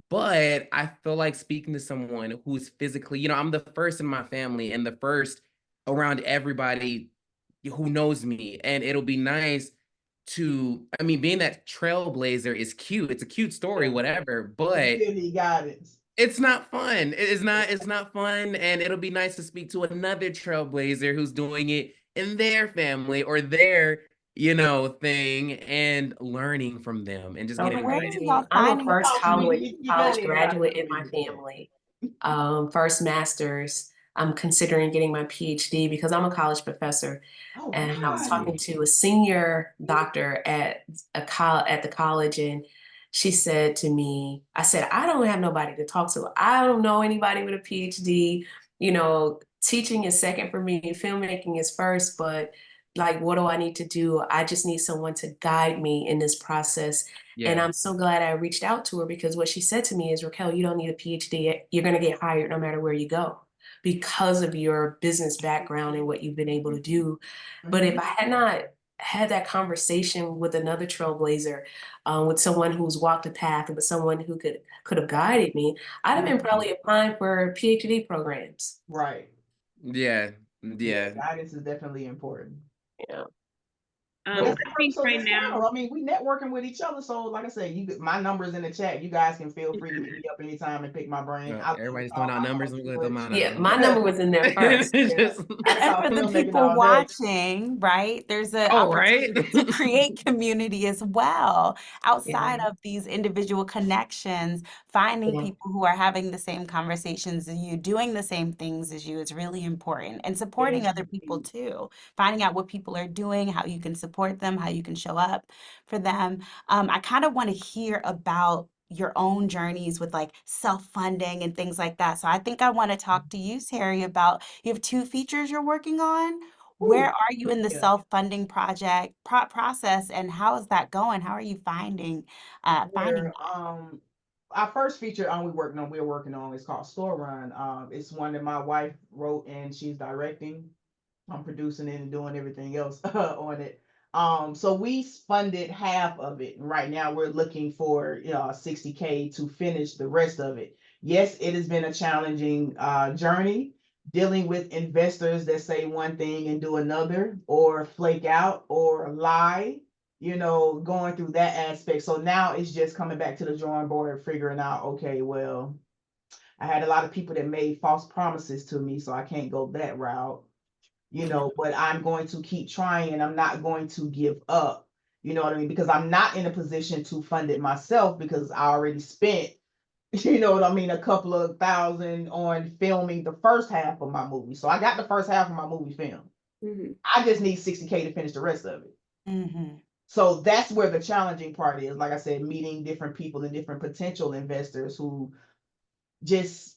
But I feel like speaking to someone who's physically, I'm the first in my family and the first around everybody who knows me. And it'll be nice to, being that trailblazer is cute. It's a cute story, whatever, but it's not fun. It's not fun. And it'll be nice to speak to another trailblazer who's doing it in their family or their thing, and learning from them and just getting I'm a first college graduate in my family. First master's. I'm considering getting my PhD because I'm a college professor. And I was talking to a senior doctor at the college, and she said to me, I said, I don't have nobody to talk to. I don't know anybody with a PhD. Teaching is second for me. Filmmaking is first, but like, what do I need to do? I just need someone to guide me in this process. Yeah. And I'm so glad I reached out to her, because what she said to me is, Raquel, you don't need a PhD. You're going to get hired no matter where you go, because of your business background and what you've been able to do. But if I had not had that conversation with another trailblazer, with someone who's walked the path, with someone who could have guided me, I'd have been probably applying for PhD programs. Right. Yeah. Guidance is definitely important. Yeah. I think right now, we networking with each other. So, like I said, my number is in the chat. You guys can feel free to hit me up anytime and pick my brain. Everybody's throwing out numbers. Yeah, my number was in there first. And for the people watching, right? There's an opportunity to create community as well outside of these individual connections. Finding people who are having the same conversations as you, doing the same things as you is really important, and supporting other people too. Finding out what people are doing, how you can support them, how you can show up for them. I kind of want to hear about your own journeys with like self-funding and things like that. So I think I want to talk to you, Tery, about, you have 2 features you're working on. Where Ooh, are you in the yeah. self-funding project process, and how is that going? How are you finding Where that? our first feature we're working on is called Store Run. It's one that my wife wrote and she's directing. I'm producing it and doing everything else on it. So we funded half of it. Right now we're looking for 60K to finish the rest of it. Yes, it has been a challenging journey dealing with investors that say one thing and do another, or flake out or lie, going through that aspect. So now it's just coming back to the drawing board and figuring out, okay, well, I had a lot of people that made false promises to me, so I can't go that route, but I'm going to keep trying and I'm not going to give up. You know what I mean? Because I'm not in a position to fund it myself because I already spent, a couple of thousand on filming the first half of my movie. So I got the first half of my movie filmed. Mm-hmm. I just need 60K to finish the rest of it. Mm-hmm. So that's where the challenging part is. Like I said, meeting different people and different potential investors who just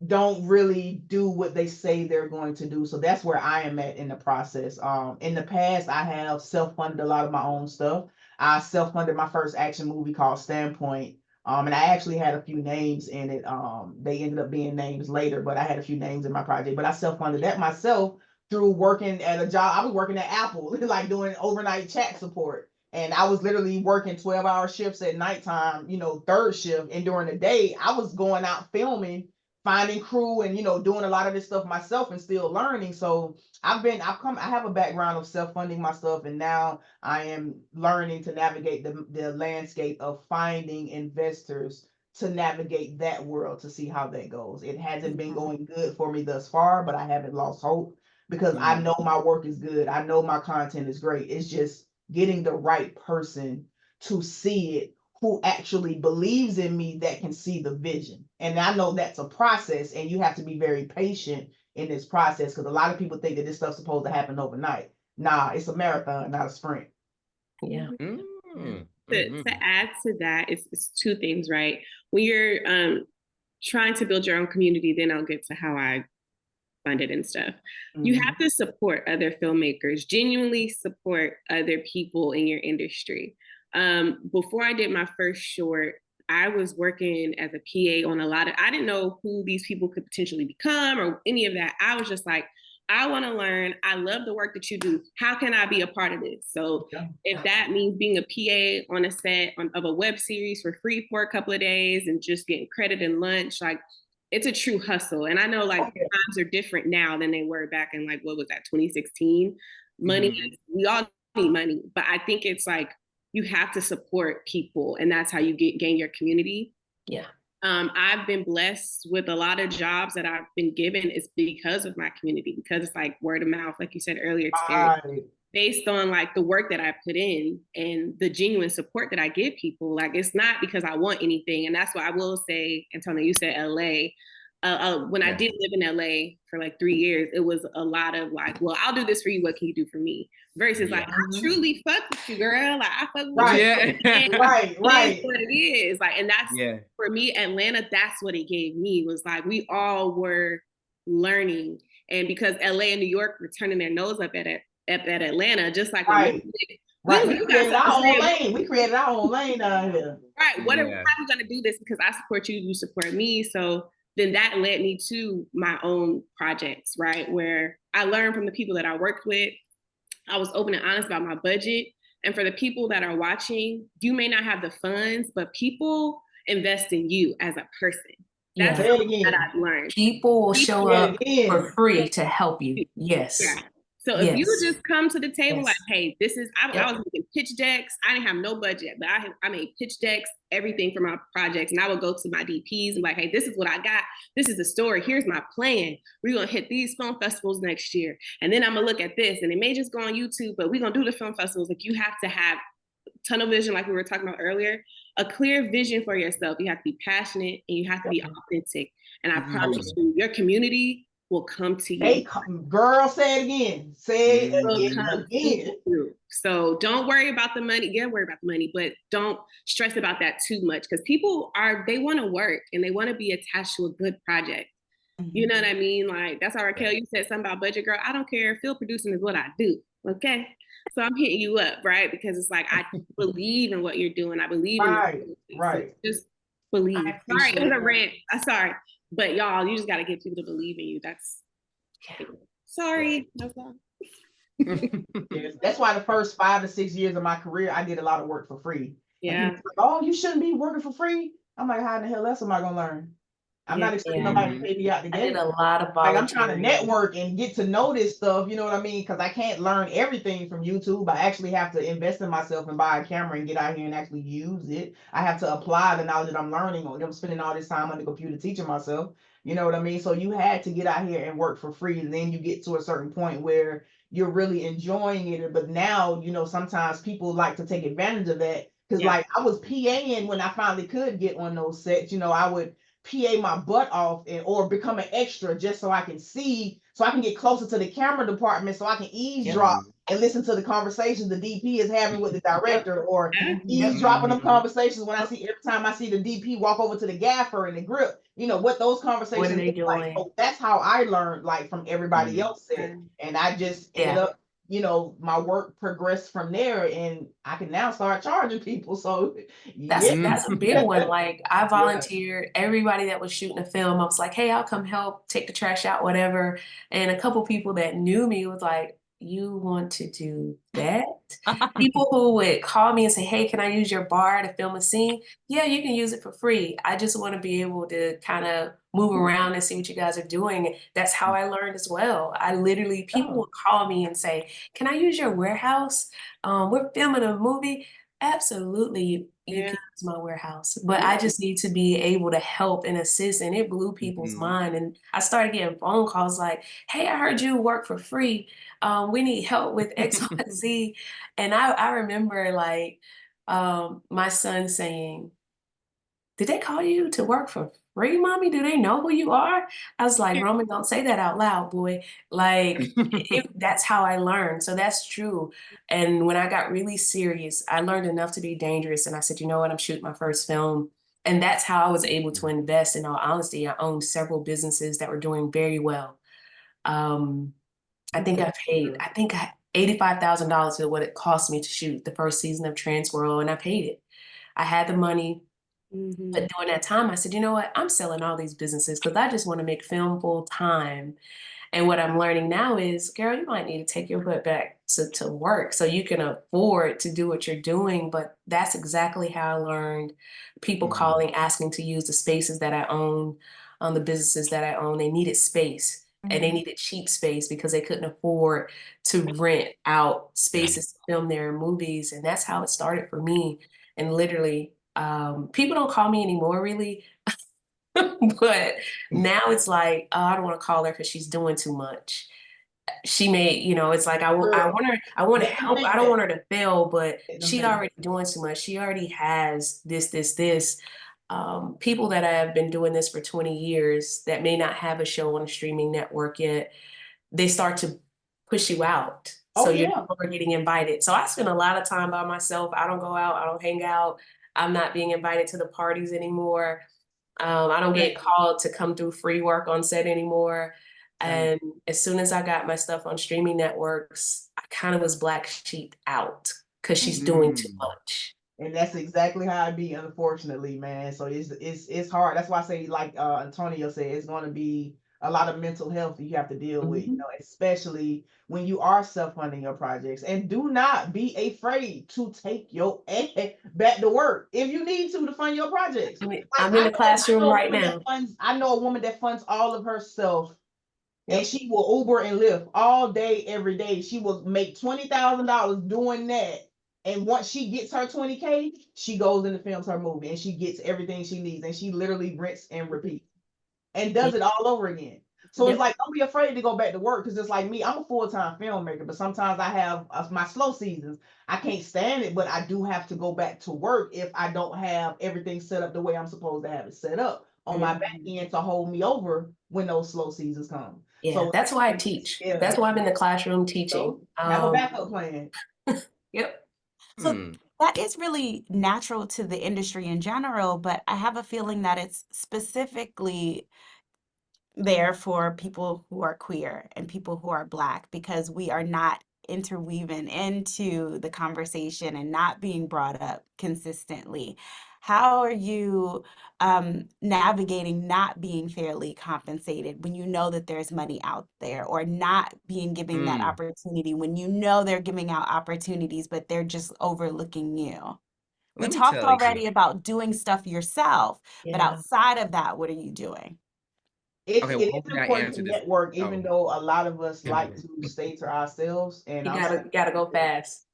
don't really do what they say they're going to do. So that's where I am at in the process. In the past, I have self-funded a lot of my own stuff. I self-funded my first action movie called Standpoint. And I actually had a few names in it. They ended up being names later, but I had a few names in my project. But I self-funded that myself through working at a job. I was working at Apple, like doing overnight chat support. And I was literally working 12-hour shifts at nighttime, third shift. And during the day, I was going out filming, finding crew, and doing a lot of this stuff myself and still learning. So I have a background of self-funding my stuff, and now I am learning to navigate the landscape of finding investors to navigate that world to see how that goes. It hasn't been going good for me thus far, but I haven't lost hope because I know my work is good. I know my content is great. It's just getting the right person to see it, who actually believes in me, that can see the vision. And I know that's a process, and you have to be very patient in this process because a lot of people think that this stuff's supposed to happen overnight. Nah, it's a marathon, not a sprint. Yeah. To add to that, it's two things, right? When you're trying to build your own community, then I'll get to how I fund it and stuff. You have to support other filmmakers, genuinely support other people in your industry. Before I did my first short, I was working as a PA on I didn't know who these people could potentially become or any of that. I was just like, I want to learn. I love the work that you do. How can I be a part of this? So if that means being a PA on a set of a web series for free for a couple of days and just getting credit and lunch, like, it's a true hustle. And I know times are different now than they were back in what was that, 2016? Money, we all need money, but I think it's you have to support people, and that's how you gain your community. Yeah. I've been blessed with a lot of jobs that I've been given is because of my community, because it's word of mouth, like you said earlier, Tery, based on the work that I put in and the genuine support that I give people. It's not because I want anything. And that's why I will say, Antonio, you said LA. When I did live in LA for 3 years, it was a lot of well, I'll do this for you. What can you do for me? Versus I truly fuck with you, girl. I fuck with you. Right. What it is. And that's for me, Atlanta, that's what it gave me was we all were learning. And because LA and New York were turning their nose up at Atlanta, just like right. We created our own lane. We created our own lane down here. Right. How are we gonna do this? Because I support you, you support me. So then that led me to my own projects, right? Where I learned from the people that I worked with. I was open and honest about my budget. And for the people that are watching, you may not have the funds, but people invest in you as a person. That's what I've learned. People will show up for free to help you. Yes. Yeah. So if you just come to the table hey, this is, I was making pitch decks. I didn't have no budget, but I made pitch decks, everything for my projects. And I would go to my DPs and hey, this is what I got. This is the story. Here's my plan. We're going to hit these film festivals next year. And then I'm going to look at this. And it may just go on YouTube, but we're going to do the film festivals. You have to have tunnel vision, like we were talking about earlier, a clear vision for yourself. You have to be passionate and you have to be authentic. And I promise you, your community will come to you. Girl, say it again. Say it again. So don't worry about the money. Yeah, worry about the money, but don't stress about that too much because people they want to work and they want to be attached to a good project. You know what I mean? Like, that's how Raquel, you said something about budget, girl. I don't care. Field producing is what I do. Okay. So I'm hitting you up, right? Because it's like, I believe in what you're doing. I believe in this. Right. So just believe. I Sorry, it was a appreciate rant. Sorry. But y'all, you just got to get people to believe in you. That's, sorry. That's all. Yes, that's why the first 5 to 6 years of my career, I did a lot of work for free. And Yeah. people were like, oh, you shouldn't be working for free. I'm like, how in the hell else am I gonna learn? I'm not expecting nobody to pay me out the I did gate. a lot of Like, I'm trying to volunteering. network and get to know this stuff, you know what I mean? Because I can't learn everything from YouTube. I actually have to invest in myself and buy a camera and get out here and actually use it. I have to apply the knowledge that I'm learning. I'm spending all this time on the computer teaching myself. You know what I mean? So you had to get out here and work for free. And then you get to a certain point where you're really enjoying it. But now, you know, sometimes people like to take advantage of that. Because like I was PAing when I finally could get on those sets. You know, I would PA my butt off or become an extra just so I can see, so I can get closer to the camera department, so I can eavesdrop and listen to the conversations the DP is having with the director, or eavesdropping them conversations when I see, every time I see the DP walk over to the gaffer and the grip, you know, what those conversations What are they look like. doing? So that's how I learned, like, from everybody else said. And I just ended up, you know, my work progressed from there, and I can now start charging people. So that's a big one. Like, I volunteered everybody that was shooting a film. I was like, hey, I'll come help take the trash out, whatever. And a couple people that knew me was like, you want to do that? People who would call me and say, hey, can I use your bar to film a scene? Yeah, you can use it for free. I just want to be able to kind of move around and see what you guys are doing. That's how I learned as well. I literally, people would call me and say, can I use your warehouse? We're filming a movie. Absolutely, you can use my warehouse, but I just need to be able to help and assist, and it blew people's mind. And I started getting phone calls like, hey, I heard you work for free. We need help with X, Y, Z. And I remember, like, my son saying, did they call you to work for free, mommy? Do they know who you are? I was like, Roman, don't say that out loud, boy. Like, that's how I learned. So that's true. And when I got really serious, I learned enough to be dangerous. And I said, you know what? I'm shooting my first film. And that's how I was able to invest. In all honesty, I owned several businesses that were doing very well. I think I paid, $85,000 is what it cost me to shoot the first season of TRANSworld, and I paid it. I had the money. But during that time, I said, you know what? I'm selling all these businesses because I just want to make film full time. And what I'm learning now is, girl, you might need to take your butt back to work so you can afford to do what you're doing. But that's exactly how I learned. People calling, asking to use the spaces that I own, the businesses that I own. They needed space, and they needed cheap space because they couldn't afford to rent out spaces to film their movies. And that's how it started for me. And literally, people don't call me anymore, really. But now it's like, oh, I don't want to call her because she's doing too much. She may, you know, it's like, I want to help. I don't want her to fail, but she already doing too much. She already has this. People that have been doing this for 20 years that may not have a show on a streaming network yet, they start to push you out. So you're no longer getting invited. So I spend a lot of time by myself. I don't go out. I don't hang out. I'm not being invited to the parties anymore. I don't get called to come do free work on set anymore. And as soon as I got my stuff on streaming networks, I kind of was black sheeped out because she's doing too much. And that's exactly how it be, unfortunately, man. So it's hard. That's why I say, like Antonio said, it's going to be a lot of mental health you have to deal with, you know, especially when you are self-funding your projects. And do not be afraid to take your ass back to work if you need to fund your projects. I mean, I'm in the classroom right now. I know a woman that funds all of herself. And she will Uber and Lyft all day, every day. She will make $20,000 doing that. And once she gets her 20K, she goes and films her movie, and she gets everything she needs. And she literally rinse and repeat and does it all over again. So it's like, don't be afraid to go back to work, because it's like me, I'm a full-time filmmaker, but sometimes I have my slow seasons. I can't stand it, but I do have to go back to work if I don't have everything set up the way I'm supposed to have it set up on my back end to hold me over when those slow seasons come. Yeah, so that's why I teach. That's why I'm in the classroom teaching. Have a backup plan. So that is really natural to the industry in general, but I have a feeling that it's specifically there for people who are queer and people who are Black, because we are not interweaving into the conversation and not being brought up consistently. How are you navigating not being fairly compensated when you know that there's money out there, or not being given that Mm, opportunity when you know they're giving out opportunities, but they're just overlooking you? We let me talked tell you. already about doing stuff yourself, but Yeah. outside of that, what are you doing? Okay, It well, is hopefully I important to answered this. network, even Oh, though a lot of us like to stay to ourselves. And You I'm gotta go fast.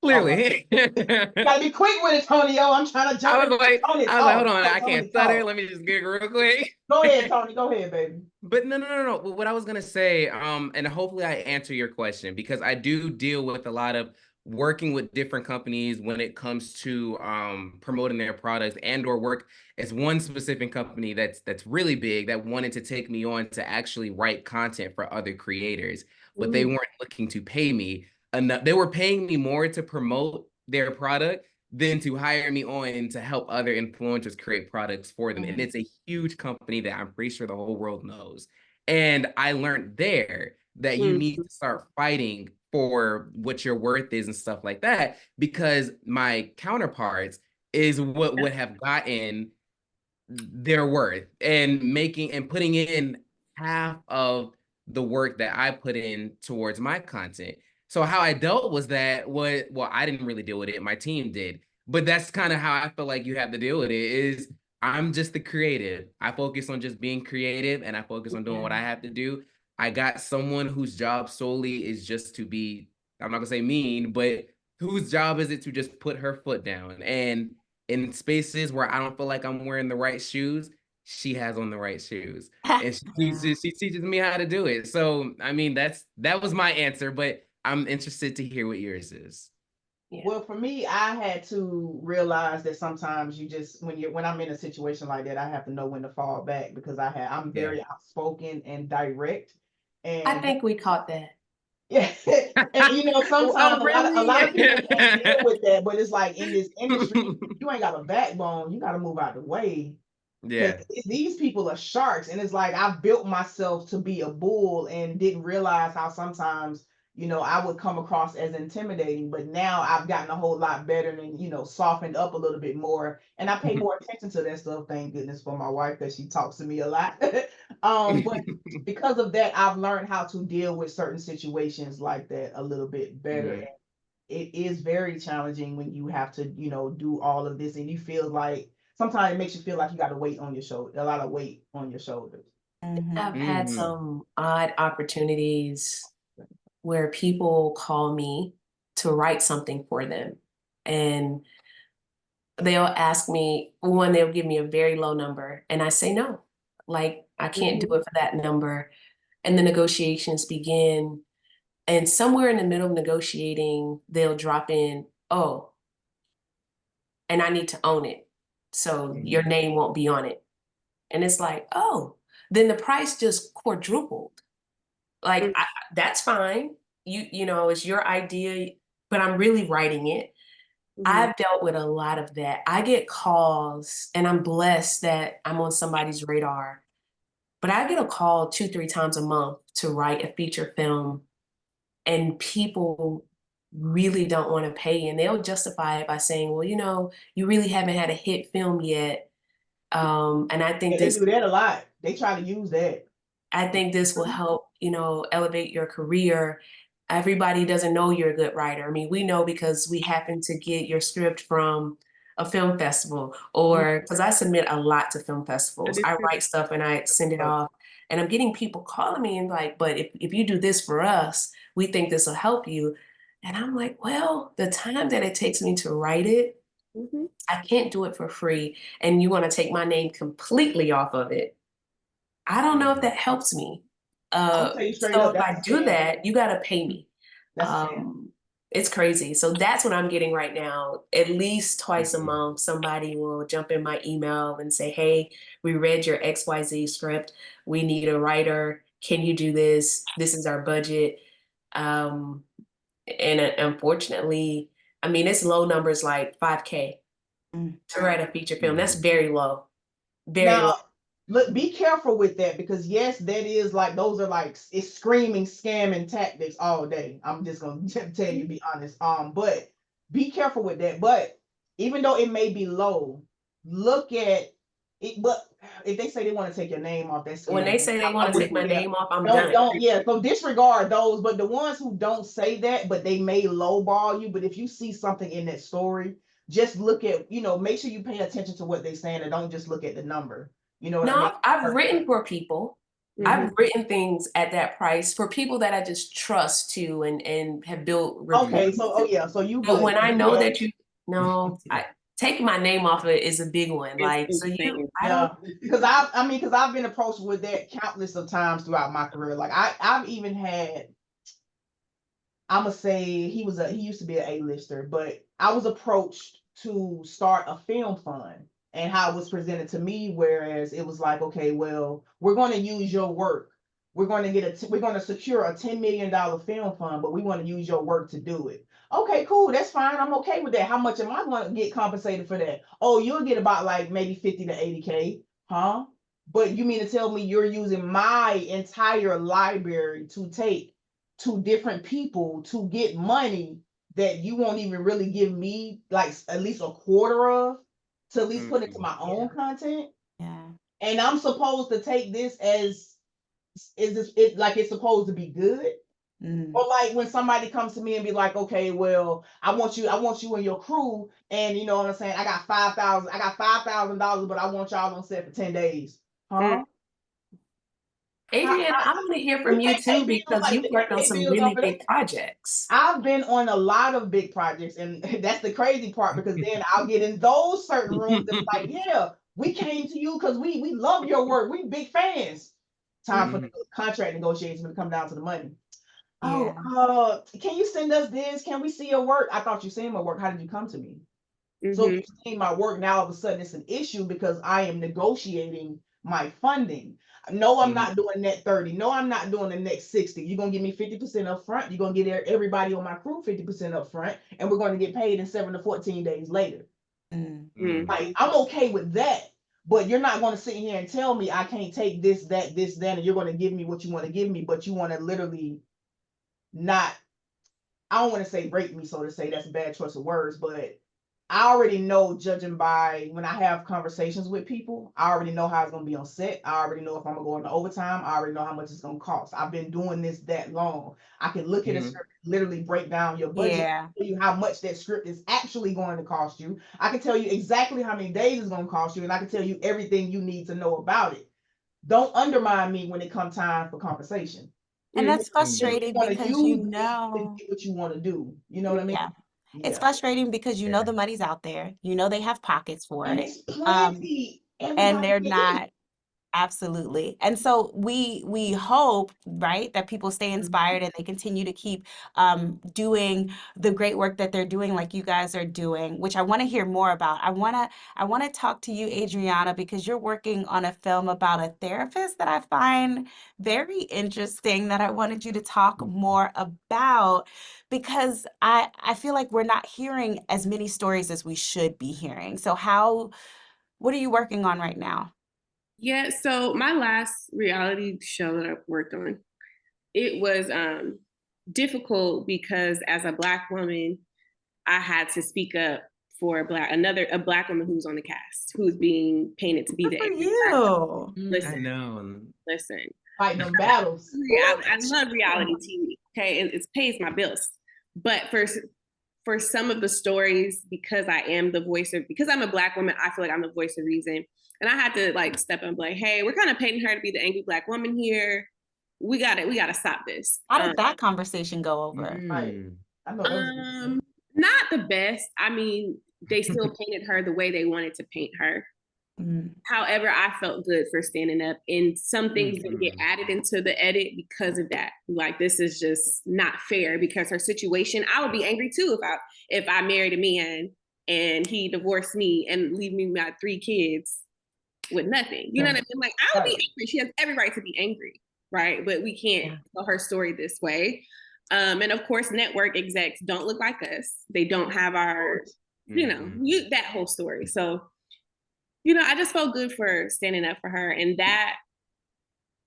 all right. clearly. Gotta be quick with it, Tonyo. I'm trying to jump in. Tony, I was like, hold talk. on, Let I can't Tony stutter. talk. Let me just get real quick. Go ahead, Tony. Go ahead, baby. But no. What I was gonna say, and hopefully I answer your question, because I do deal with a lot of working with different companies when it comes to promoting their products, and or work as one specific company that's really big, that wanted to take me on to actually write content for other creators, but they weren't looking to pay me enough. They were paying me more to promote their product than to hire me on to help other influencers create products for them. And it's a huge company that I'm pretty sure the whole world knows. And I learned there that you need to start fighting for what your worth is and stuff like that, because my counterparts is what would have gotten their worth and making and putting in half of the work that I put in towards my content. So how I dealt was that well, I didn't really deal with it, my team did. But that's kind of how I feel like you have to deal with it is I'm just the creative. I focus on just being creative, and I focus on doing what I have to do. I got someone whose job solely is just to be, I'm not gonna say mean, but whose job is it to just put her foot down. And in spaces where I don't feel like I'm wearing the right shoes, she has on the right shoes, and she teaches me how to do it. So I mean, that was my answer, but I'm interested to hear what yours is. Yeah. Well, for me, I had to realize that sometimes you just when I'm in a situation like that, I have to know when to fall back, because I'm Yeah. very outspoken and direct. I And think we caught that. yeah, and sometimes Oh, a lot of really? people can't deal with that, but it's like in this industry, you ain't got a backbone, you got to move out the way. Because Yeah. these people are sharks, and it's like I've built myself to be a bull and didn't realize how sometimes I would come across as intimidating. But now I've gotten a whole lot better and softened up a little bit more, and I pay more attention to that stuff. Thank goodness for my wife, because she talks to me a lot. But because of that, I've learned how to deal with certain situations like that a little bit better. Mhm. It is very challenging when you have to, do all of this, and you feel like sometimes it makes you feel like you got to weight on your shoulder, a lot of weight on your shoulders. I've had Mhm. some odd opportunities where people call me to write something for them. And they'll ask me, one, they'll give me a very low number. And I say no, like, I can't do it for that number. And the negotiations begin. And somewhere in the middle of negotiating, they'll drop in, oh, and I need to own it. So your name won't be on it. And it's like, oh, then the price just quadrupled. Like, that's fine. It's your idea, but I'm really writing it. I've dealt with a lot of that. I get calls, and I'm blessed that I'm on somebody's radar, but I get a call 2-3 times a month to write a feature film, and people really don't want to pay, and they'll justify it by saying, well, you really haven't had a hit film yet. And I think Yeah, they this do that a lot. They try to use that. will help, elevate your career. Everybody doesn't know you're a good writer. I mean, we know because we happen to get your script from a film festival, or because I submit a lot to film festivals. I write stuff and I send it off. And I'm getting people calling me and like, but if you do this for us, we think this will help you. And I'm like, well, the time that it takes me to write it, I can't do it for free. And you want to take my name completely off of it. I don't know if that helps me. I'm gonna tell you straight So up, if I that's a do scam. that, you got to pay me. That's a scam. It's crazy. So that's what I'm getting right now. At least twice a month, somebody will jump in my email and say, hey, we read your XYZ script. We need a writer. Can you do this? This is our budget. And unfortunately, I mean, it's low numbers like $5K to write a feature film. That's very low. Very Now, low. look, be careful with that, because yes, that is like, those are like, it's screaming scamming tactics all day. I'm just gonna tell you, be honest. But be careful with that. But even though it may be low, look at it. But if they say they want to take your name off, that's When they say they want to take my name off, I'm done. So disregard those. But the ones who don't say that, but they may lowball you. But if you see something in that story, just look at, make sure you pay attention to what they're saying, and don't just look at the number. You know what I mean? I've written for people. I've written things at that price for people that I just trust too, and have built reviews. Okay, so so you. But when I know that taking my name off of it is a big one. Because I've been approached with that countless of times throughout my career. Like I've even had, I'm gonna say he used to be an A-lister, but I was approached to start a film fund, and how it was presented to me, whereas it was like, okay, well, we're going to use your work. We're going to secure a $10 million film fund, but we want to use your work to do it. Okay, cool. That's fine. I'm okay with that. How much am I going to get compensated for that? Oh, you'll get about like maybe 50 to 80K. Huh? But you mean to tell me you're using my entire library to take to different people to get money that you won't even really give me like at least a quarter of, to at least put into my own content? Yeah. And I'm supposed to take this as, like it's supposed to be good? Or like when somebody comes to me and be like, okay, well, I want you and your crew, and you know what I'm saying, I got $5,000, but I want y'all on set for 10 days. Huh? Adrianna, I want to hear from you too, because you've worked on some really big projects. I've been on a lot of big projects, and that's the crazy part, because then I'll get in those certain rooms that's like, yeah, we came to you because we love your work. We big fans. Time for the contract negotiations to come down to the money. Yeah. Oh, can you send us this? Can we see your work? I thought you seen my work. How did you come to me? So if you see my work, now all of a sudden it's an issue because I am negotiating my funding. No, I'm not doing net 30. No, I'm not doing the next 60. You're going to give me 50% up front. You're going to get everybody on my crew 50% up front, and we're going to get paid in 7 to 14 days later. Like, I'm okay with that, but you're not going to sit here and tell me I can't take this, that, and you're going to give me what you want to give me, but you want to literally not, I don't want to say rape me, so to say, that's a bad choice of words, but I already know, judging by when I have conversations with people, I already know how it's going to be on set. I already know if I'm going to go into overtime. I already know how much it's going to cost. I've been doing this that long. I can look at a script, literally break down your budget, tell you how much that script is actually going to cost you. I can tell you exactly how many days it's going to cost you, and I can tell you everything you need to know about it. Don't undermine me when it comes time for conversation. And that's frustrating because you know what you want to do. You know what I mean? Yeah. It's frustrating because you know the money's out there. You know they have pockets for And it. it's plenty. And they're not. Absolutely. And so we hope, right, that people stay inspired and they continue to keep doing the great work that they're doing, like you guys are doing, which I want to hear more about. I want to talk to you, Adrianna, because you're working on a film about a therapist that I find very interesting, that I wanted you to talk more about, because I feel like we're not hearing as many stories as we should be hearing. So what are you working on right now? Yeah, so my last reality show that I worked on, it was difficult because as a Black woman, I had to speak up for a Black woman who's on the cast, who's being painted to be the angry Black woman. Listen. Fighting them battles. I love reality TV. Okay, it pays my bills, but for some of the stories, because I'm a Black woman, I feel like I'm the voice of reason. And I had to like step up and be like, hey, we're kind of painting her to be the angry Black woman here. We gotta stop this. How did that conversation go over? Not the best. I mean, they still painted her the way they wanted to paint her. However, I felt good for standing up, and some things didn't get added into the edit because of that. Like, this is just not fair, because her situation, I would be angry too if I married a man and he divorced me and leave me my 3 kids with nothing. You know what I mean? Like, I would be angry. She has every right to be angry, right? But we can't tell her story this way. And of course, network execs don't look like us. They don't have our, that whole story. So you know, I just felt good for standing up for her. And that,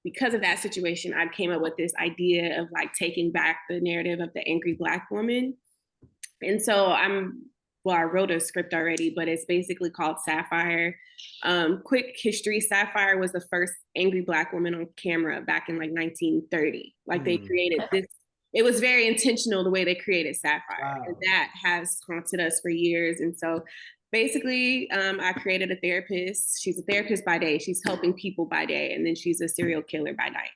because of that situation, I came up with this idea of like taking back the narrative of the angry Black woman. And so I wrote a script already, but it's basically called Sapphire. Quick history, Sapphire was the first angry Black woman on camera back in like 1930. Like they created this, it was very intentional the way they created Sapphire. Wow. And that has haunted us for years. And so basically, I created a therapist. She's a therapist by day. She's helping people by day. And then she's a serial killer by night.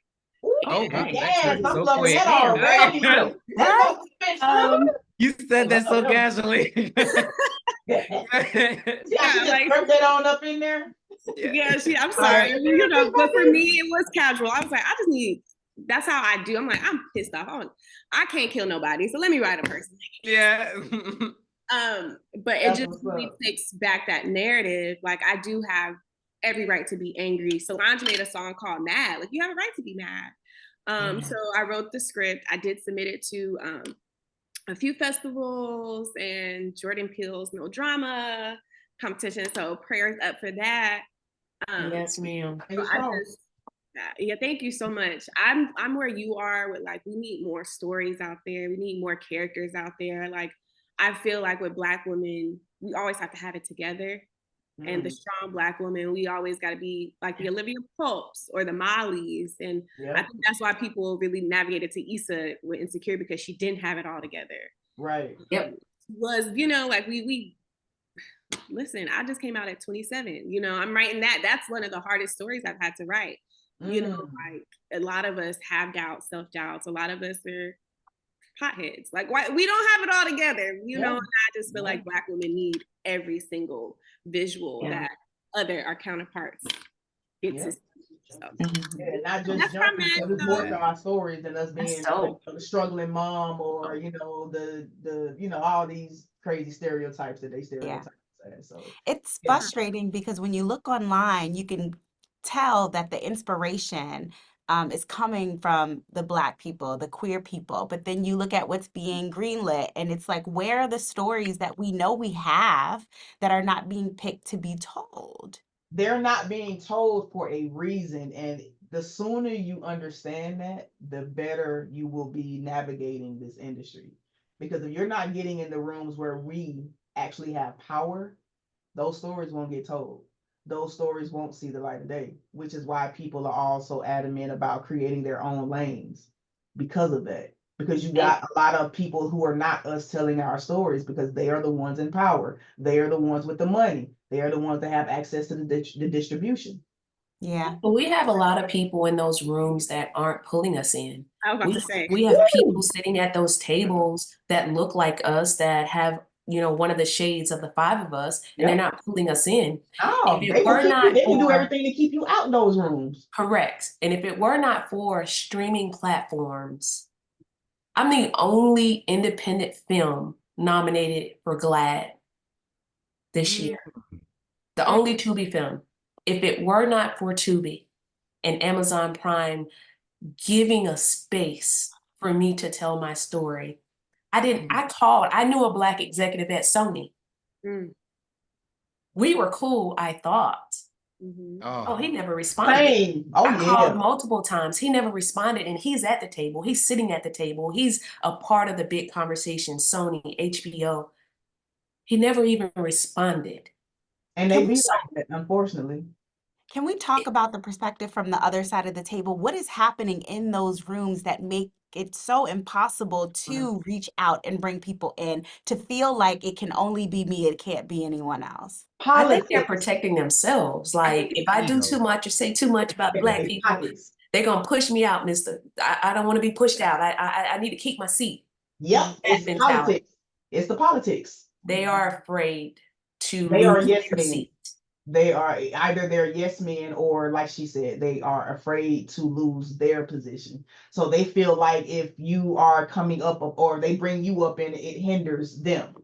Ooh, oh, yes, I'm so loving quick. that already. You said that so casually. See, I just like, that on up in there. Yeah, I'm sorry. You know, but for me, it was casual. I was like, that's how I do. I'm like, I'm pissed off. I can't kill nobody, so let me write a person. Yeah. But it just really takes back that narrative. Like, I do have every right to be angry. Solange made a song called Mad. Like, you have a right to be mad. So I wrote the script. I did submit it to a few festivals and Jordan Peele's No Drama competition. So prayers up for that. Yes, ma'am. Yeah, thank you so much. I'm where you are with, like, we need more stories out there. We need more characters out there. Like, I feel like with Black women, we always have to have it together. And the strong Black woman, we always got to be like the Olivia Popes or the Mollies. And I think that's why people really navigated to Issa with Insecure, because she didn't have it all together. Right. Yep. Was, you know, like we listen, I just came out at 27. You know, I'm writing that. That's one of the hardest stories I've had to write. You know, like, a lot of us have doubts, self-doubts. A lot of us are potheads. Like, why we don't have it all together, you know? And I just feel like Black women need every single visual that our counterparts get to see. So. Not just jumping, it's more to our stories than us being like a struggling mom or, you know, the you know, all these crazy stereotypes that they stereotype. So it's frustrating because when you look online, you can tell that the inspiration is coming from the Black people, the queer people, but then you look at what's being greenlit and it's like, where are the stories that we know we have that are not being picked to be told? They're not being told for a reason, and the sooner you understand that, the better you will be navigating this industry. Because if you're not getting in the rooms where we actually have power, those stories won't get told. Those stories won't see the light of day, which is why people are also adamant about creating their own lanes because of that. Because you got a lot of people who are not us telling our stories because they are the ones in power. They are the ones with the money. They are the ones that have access to the distribution. Yeah. But we have a lot of people in those rooms that aren't pulling us in. I was about to say. We have people sitting at those tables that look like us, that have, you know, one of the shades of the five of us, and they're not pulling us in. Oh, they can do everything to keep you out those rooms. Correct. And if it were not for streaming platforms, I'm the only independent film nominated for GLAAD this year. The only Tubi film. If it were not for Tubi and Amazon Prime giving a space for me to tell my story, I knew a Black executive at Sony. We were cool, I thought. Oh, he never responded. I called multiple times. He never responded, and he's at the table. He's sitting at the table. He's a part of the big conversation, Sony, HBO. He never even responded. And they be like that, unfortunately. Can we talk about the perspective from the other side of the table? What is happening in those rooms that make it so impossible to reach out and bring people in, to feel like it can only be me, it can't be anyone else? I think they're protecting themselves. Like, if I do too much or say too much about the Black people, they're going to push me out, mister. I don't want to be pushed out. I need to keep my seat. Yep, it's politics. It's the politics. They are afraid to lose their seat. They are either they're yes men, or like she said, they are afraid to lose their position. So they feel like if you are coming up or they bring you up and it hinders them.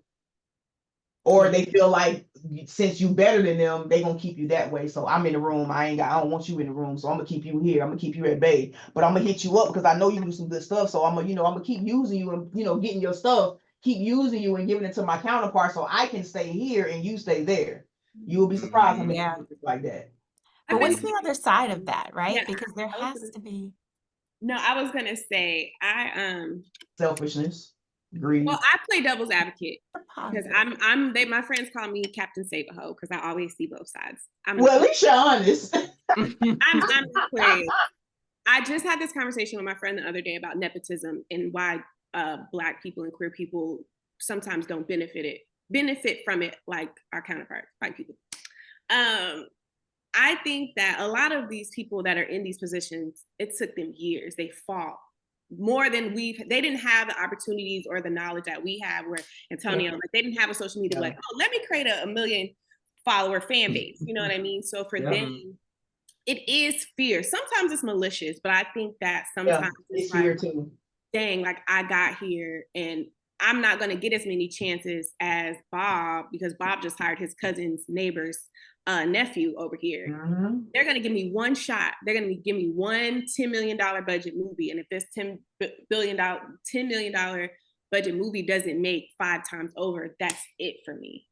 Or they feel like since you better than them, they're gonna keep you that way. So I'm in the room. I don't want you in the room. So I'm gonna keep you here. I'm gonna keep you at bay. But I'm gonna hit you up because I know you do some good stuff. So I'm gonna keep using you and getting your stuff, keep using you and giving it to my counterpart so I can stay here and you stay there. You will be surprised how many Yeah. people like that. But I what's think- the other side of that, right? Yeah, Because there I was has gonna- to be. No, I was gonna say Selfishness, greed. well, I play devil's advocate because Positive. my friends call me Captain Save a Hoe because I always see both sides. Well, at least you're honest. I'm Aquarius. I just had this conversation with my friend the other day about nepotism and why Black people and queer people sometimes don't benefit from it like our counterparts, white people. I think that a lot of these people that are in these positions, it took them years. They fought more than they didn't have the opportunities or the knowledge that we have where Antonio, like they didn't have a social media like, oh, let me create a million follower fan base. You know what I mean? So for them, it is fear. Sometimes it's malicious, but I think that sometimes it's fear like, too. dang, like I got here and I'm not going to get as many chances as Bob because Bob just hired his cousin's neighbor's nephew over here. Mm-hmm. They're going to give me one shot. They're going to give me one $10 million budget movie. And if this $10 million budget movie doesn't make 5 times over, that's it for me.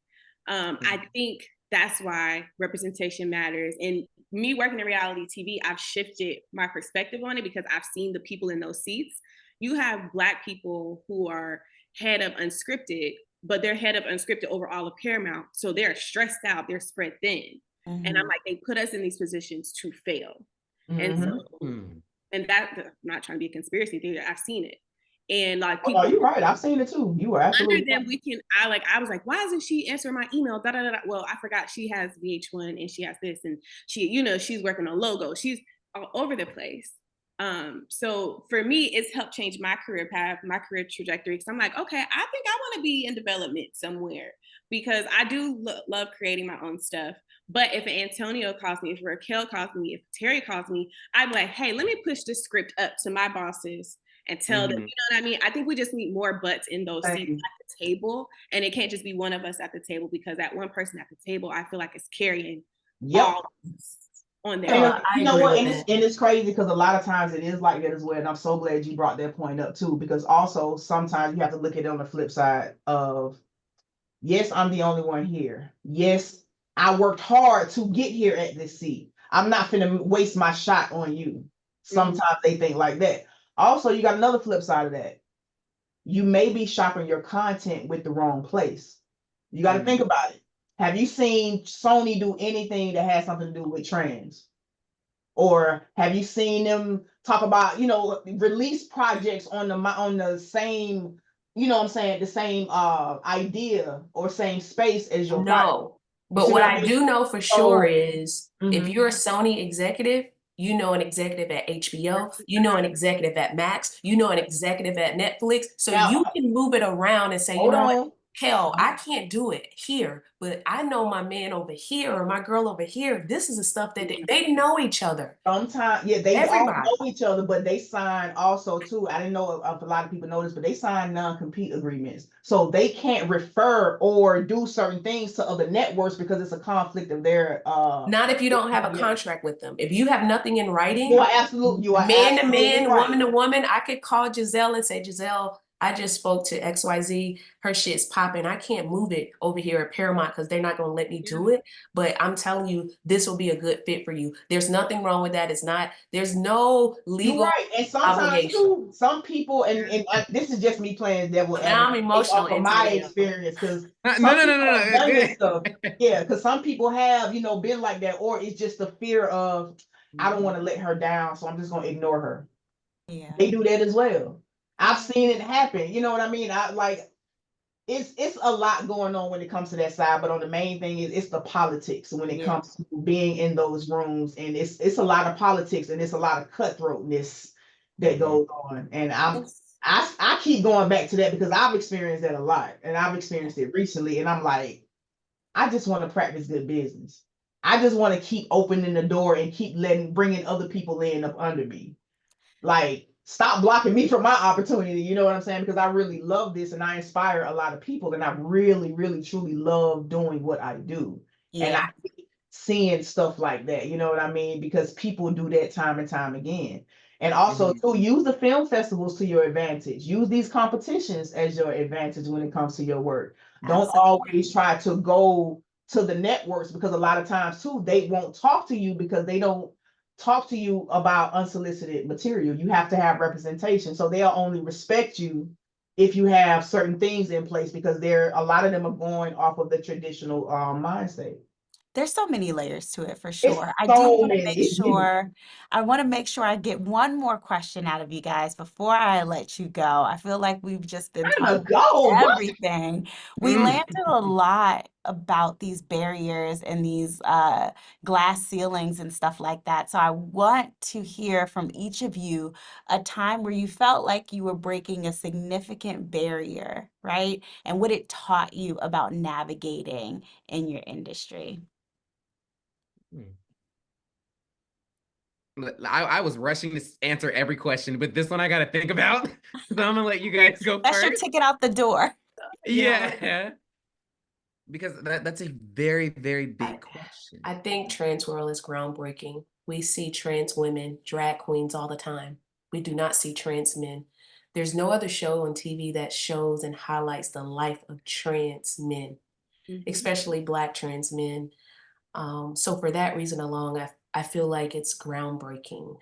I think that's why representation matters. And me working in reality TV, I've shifted my perspective on it because I've seen the people in those seats. You have Black people who are head of unscripted, but they're head of unscripted over all of Paramount. So they're stressed out, they're spread thin. Mm-hmm. And I'm like, they put us in these positions to fail. Mm-hmm. And so, and that, I'm not trying to be a conspiracy theory, I've seen it. And like, people, you're right. I've seen it too. You were absolutely under them, I was like, why isn't she answering my email? Da, da, da, da. Well, I forgot she has VH1 and she has this, and she, she's working on logo. She's all over the place. So for me, it's helped change my career path, my career trajectory. Because I'm like, okay, I think I want to be in development somewhere because I do love creating my own stuff. But if Antonio calls me, if Raquel calls me, if Tery calls me, I'm like, hey, let me push this script up to my bosses and tell them, you know what I mean? I think we just need more butts in those seats at the table. And it can't just be one of us at the table because that one person at the table, I feel like is carrying all on there. You know what? And it's crazy because a lot of times it is like that as well. And I'm so glad you brought that point up too, because also sometimes you have to look at it on the flip side of, yes, I'm the only one here. Yes, I worked hard to get here at this seat. I'm not finna waste my shot on you. Sometimes they think like that. Also, you got another flip side of that. You may be shopping your content with the wrong place. You got to think about it. Have you seen Sony do anything that has something to do with trans? Or have you seen them talk about, release projects on the same, the same idea or same space as your project? But what I do know for sure is if you're a Sony executive, you know an executive at HBO, you know an executive at Max, you know an executive at Netflix. So you can move it around and say, you know what? Hell, I can't do it here, but I know my man over here or my girl over here. This is the stuff that they know each other. Sometimes, they all know each other, but they sign also too. I didn't know if a lot of people know this, but they sign non-compete agreements. So they can't refer or do certain things to other networks because it's a conflict of their not if you don't have a contract with them. If you have nothing in writing, you are man to man, woman to woman. I could call Jazelle and say, Jazelle, I just spoke to XYZ. Her shit's popping. I can't move it over here at Paramount because they're not going to let me do it. But I'm telling you, this will be a good fit for you. There's nothing wrong with that. There's no legal And sometimes too, some people, and this is just me playing devil advocate. Now I'm emotional from my experience because no. Because some people have, been like that, or it's just the fear of I don't want to let her down, so I'm just going to ignore her. Yeah, they do that as well. I've seen it happen. You know what I mean? It's a lot going on when it comes to that side, but on the main thing is it's the politics when it comes to being in those rooms, and it's a lot of politics and it's a lot of cutthroatness that goes on. And I keep going back to that because I've experienced that a lot, and I've experienced it recently, and I'm like, I just want to practice good business. I just want to keep opening the door and keep bringing other people in up under me. Like, stop blocking me from my opportunity. You know what I'm saying? Because I really love this and I inspire a lot of people, and I really, really, truly love doing what I do. Yeah. And I keep seeing stuff like that. You know what I mean? Because people do that time and time again. And also to use the film festivals to your advantage. Use these competitions as your advantage when it comes to your work. Don't always try to go to the networks, because a lot of times too, they won't talk to you because they don't talk to you about unsolicited material. You have to have representation. So they'll only respect you if you have certain things in place, because a lot of them are going off of the traditional mindset. There's so many layers to it for It's sure. I do so want to make many. sure, I want to make sure I get one more question out of you guys before I let you go. I feel like we've just been Time to talking go. about What? everything. We landed a lot about these barriers and these glass ceilings and stuff like that. So I want to hear from each of you a time where you felt like you were breaking a significant barrier, right? And what it taught you about navigating in your industry. I was rushing to answer every question, but this one I got to think about. So I'm gonna let you guys go That's your first. ticket out the door. Yeah, because that's a very, very big question. I think TRANSworld is groundbreaking. We see trans women, drag queens all the time. We do not see trans men. There's no other show on TV that shows and highlights the life of trans men, especially Black trans men. So for that reason alone, I feel like it's groundbreaking.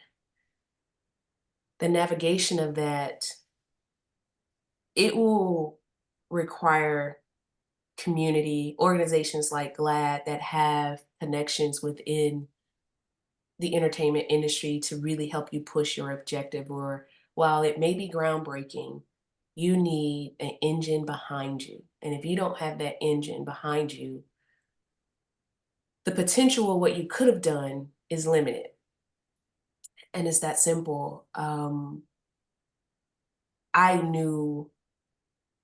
The navigation of that, it will require community organizations like GLAAD that have connections within the entertainment industry to really help you push your objective. Or while it may be groundbreaking, you need an engine behind you. And if you don't have that engine behind you, the potential of what you could have done is limited. And it's that simple. I knew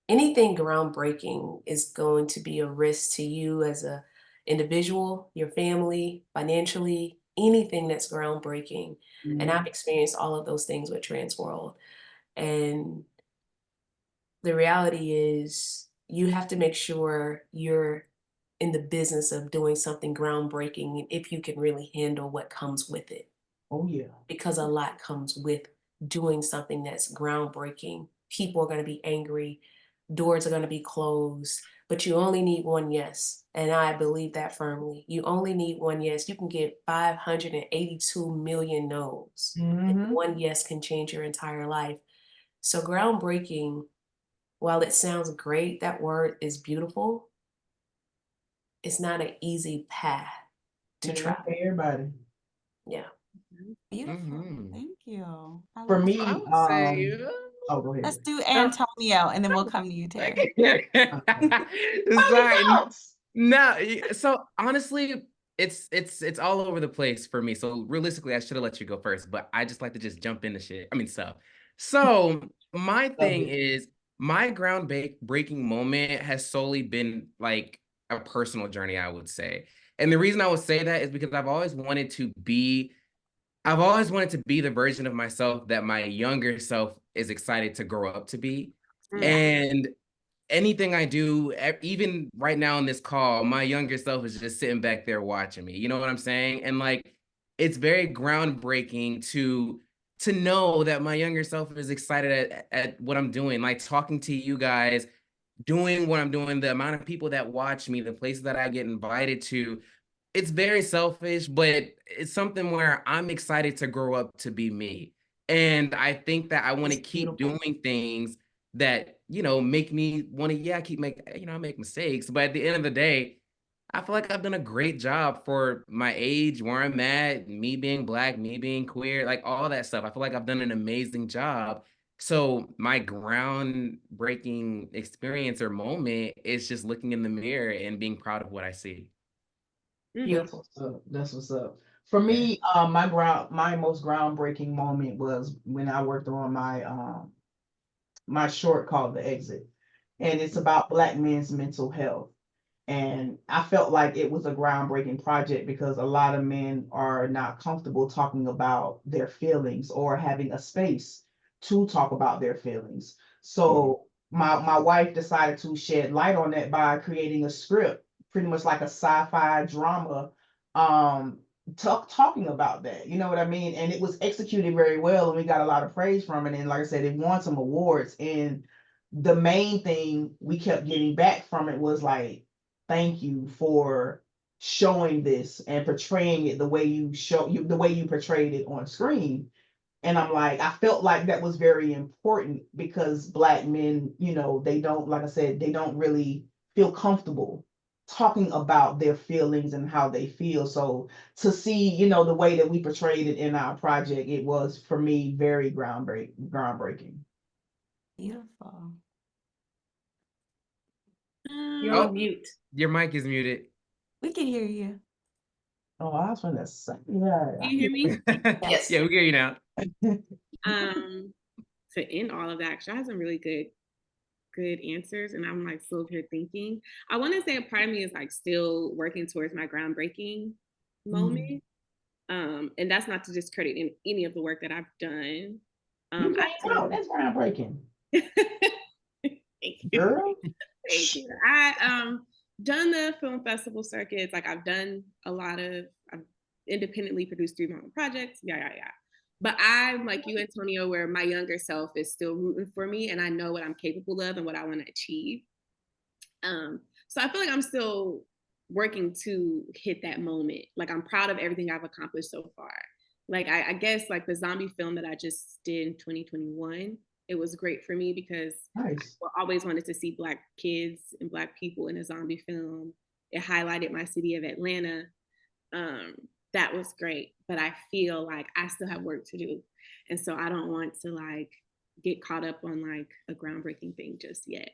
anything groundbreaking is going to be a risk to you as a individual, your family, financially, anything that's groundbreaking. And I've experienced all of those things with TRANSworld. And the reality is you have to make sure you're in the business of doing something groundbreaking if you can really handle what comes with it. Oh yeah. Because a lot comes with doing something that's groundbreaking. People are going to be angry. Doors are going to be closed, but you only need one yes. And I believe that firmly. You only need one yes. You can get 582 million no's. And one yes can change your entire life. So groundbreaking, while it sounds great, that word is beautiful. It's not an easy path to travel. Everybody. Yeah. Beautiful. Thank you. For me, I would say, oh, go ahead. Let's do Antonio, and then we'll come to you, Tery. Sorry. No, so honestly, it's all over the place for me. So realistically, I should have let you go first, but I just like to just jump into shit. I mean, stuff. So my thing is, my groundbreaking moment has solely been like a personal journey, I would say. And the reason I would say that is because I've always wanted to be the version of myself that my younger self is excited to grow up to be. And anything I do, even right now in this call, my younger self is just sitting back there watching me. You know what I'm saying? And like, it's very groundbreaking to know that my younger self is excited at what I'm doing, like talking to you guys, doing what I'm doing, the amount of people that watch me, the places that I get invited to. It's very selfish, but it's something where I'm excited to grow up to be me. And I think that I want to keep doing things that, make me want to, I make mistakes. But at the end of the day, I feel like I've done a great job for my age, where I'm at, me being Black, me being queer, like all that stuff. I feel like I've done an amazing job. So my groundbreaking experience or moment is just looking in the mirror and being proud of what I see. Beautiful. That's what's up. For me, my most groundbreaking moment was when I worked on my short called The Exit. And it's about Black men's mental health. And I felt like it was a groundbreaking project because a lot of men are not comfortable talking about their feelings or having a space to talk about their feelings. So my wife decided to shed light on that by creating a script, pretty much like a sci-fi drama, talking about that. You know what I mean? And it was executed very well, and we got a lot of praise from it. And like I said, it won some awards. And the main thing we kept getting back from it was like, thank you for showing this and portraying it the way the way you portrayed it on screen. And I'm like, I felt like that was very important because Black men, you know, they don't, like I said, they don't really feel comfortable talking about their feelings and how they feel. So to see, you know, the way that we portrayed it in our project, it was for me very groundbreaking. Beautiful. You're Oh. on mute. Your mic is muted. We can hear you. Oh, I was trying to say, yeah. Can you hear me? Yes. Yeah, we hear you now. To end all of that, actually, I have some really good answers, and I'm like still here thinking. I want to say a part of me is like still working towards my groundbreaking moment. And that's not to discredit any of the work that I've done. That's groundbreaking. Thank you. Girl. Thank you. I done the film festival circuits. Like I've independently produced 3 more projects. Yeah. But I'm like you, Antonio, where my younger self is still rooting for me, and I know what I'm capable of and what I want to achieve. So I feel like I'm still working to hit that moment. Like I'm proud of everything I've accomplished so far. Like I guess like the zombie film that I just did in 2021, it was great for me because Nice. I always wanted to see Black kids and Black people in a zombie film. It highlighted my city of Atlanta. That was great, but I feel like I still have work to do. And so I don't want to like get caught up on like a groundbreaking thing just yet.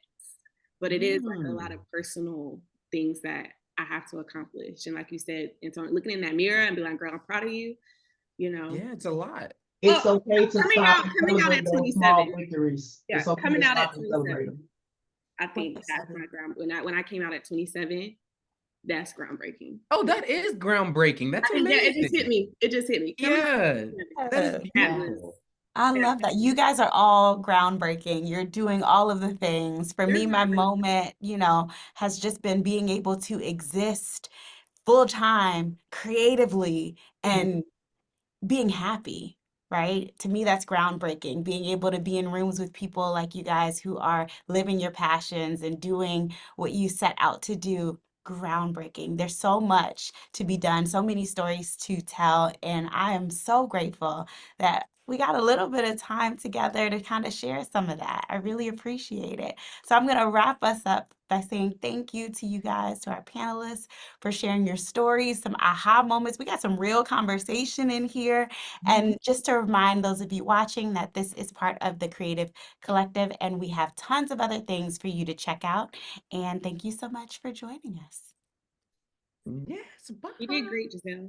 But it is like a lot of personal things that I have to accomplish. And like you said, Antonio, looking in that mirror and be like, girl, I'm proud of you, you know. Yeah, it's a lot. It's okay to coming stop out and celebrate at those small 27. victories. Yeah, It's okay coming to out at stop and celebrate 27. them. I think that's my ground. When I came out at 27, that's groundbreaking. Oh, that is groundbreaking. That's amazing. Yeah, it just hit me. Yeah, that is Yeah. beautiful. I love that. You guys are all groundbreaking. You're doing all of the things. For me, my moment, you know, has just been being able to exist full time creatively and being happy, right? To me, that's groundbreaking. Being able to be in rooms with people like you guys who are living your passions and doing what you set out to do. Groundbreaking. There's so much to be done, so many stories to tell, and I am so grateful that we got a little bit of time together to kind of share some of that. I really appreciate it. So I'm going to wrap us up by saying thank you to you guys, to our panelists, for sharing your stories, some aha moments. We got some real conversation in here. And just to remind those of you watching that this is part of the Creative Collective, and we have tons of other things for you to check out. And thank you so much for joining us. Yes, bye. You did great, Jazelle.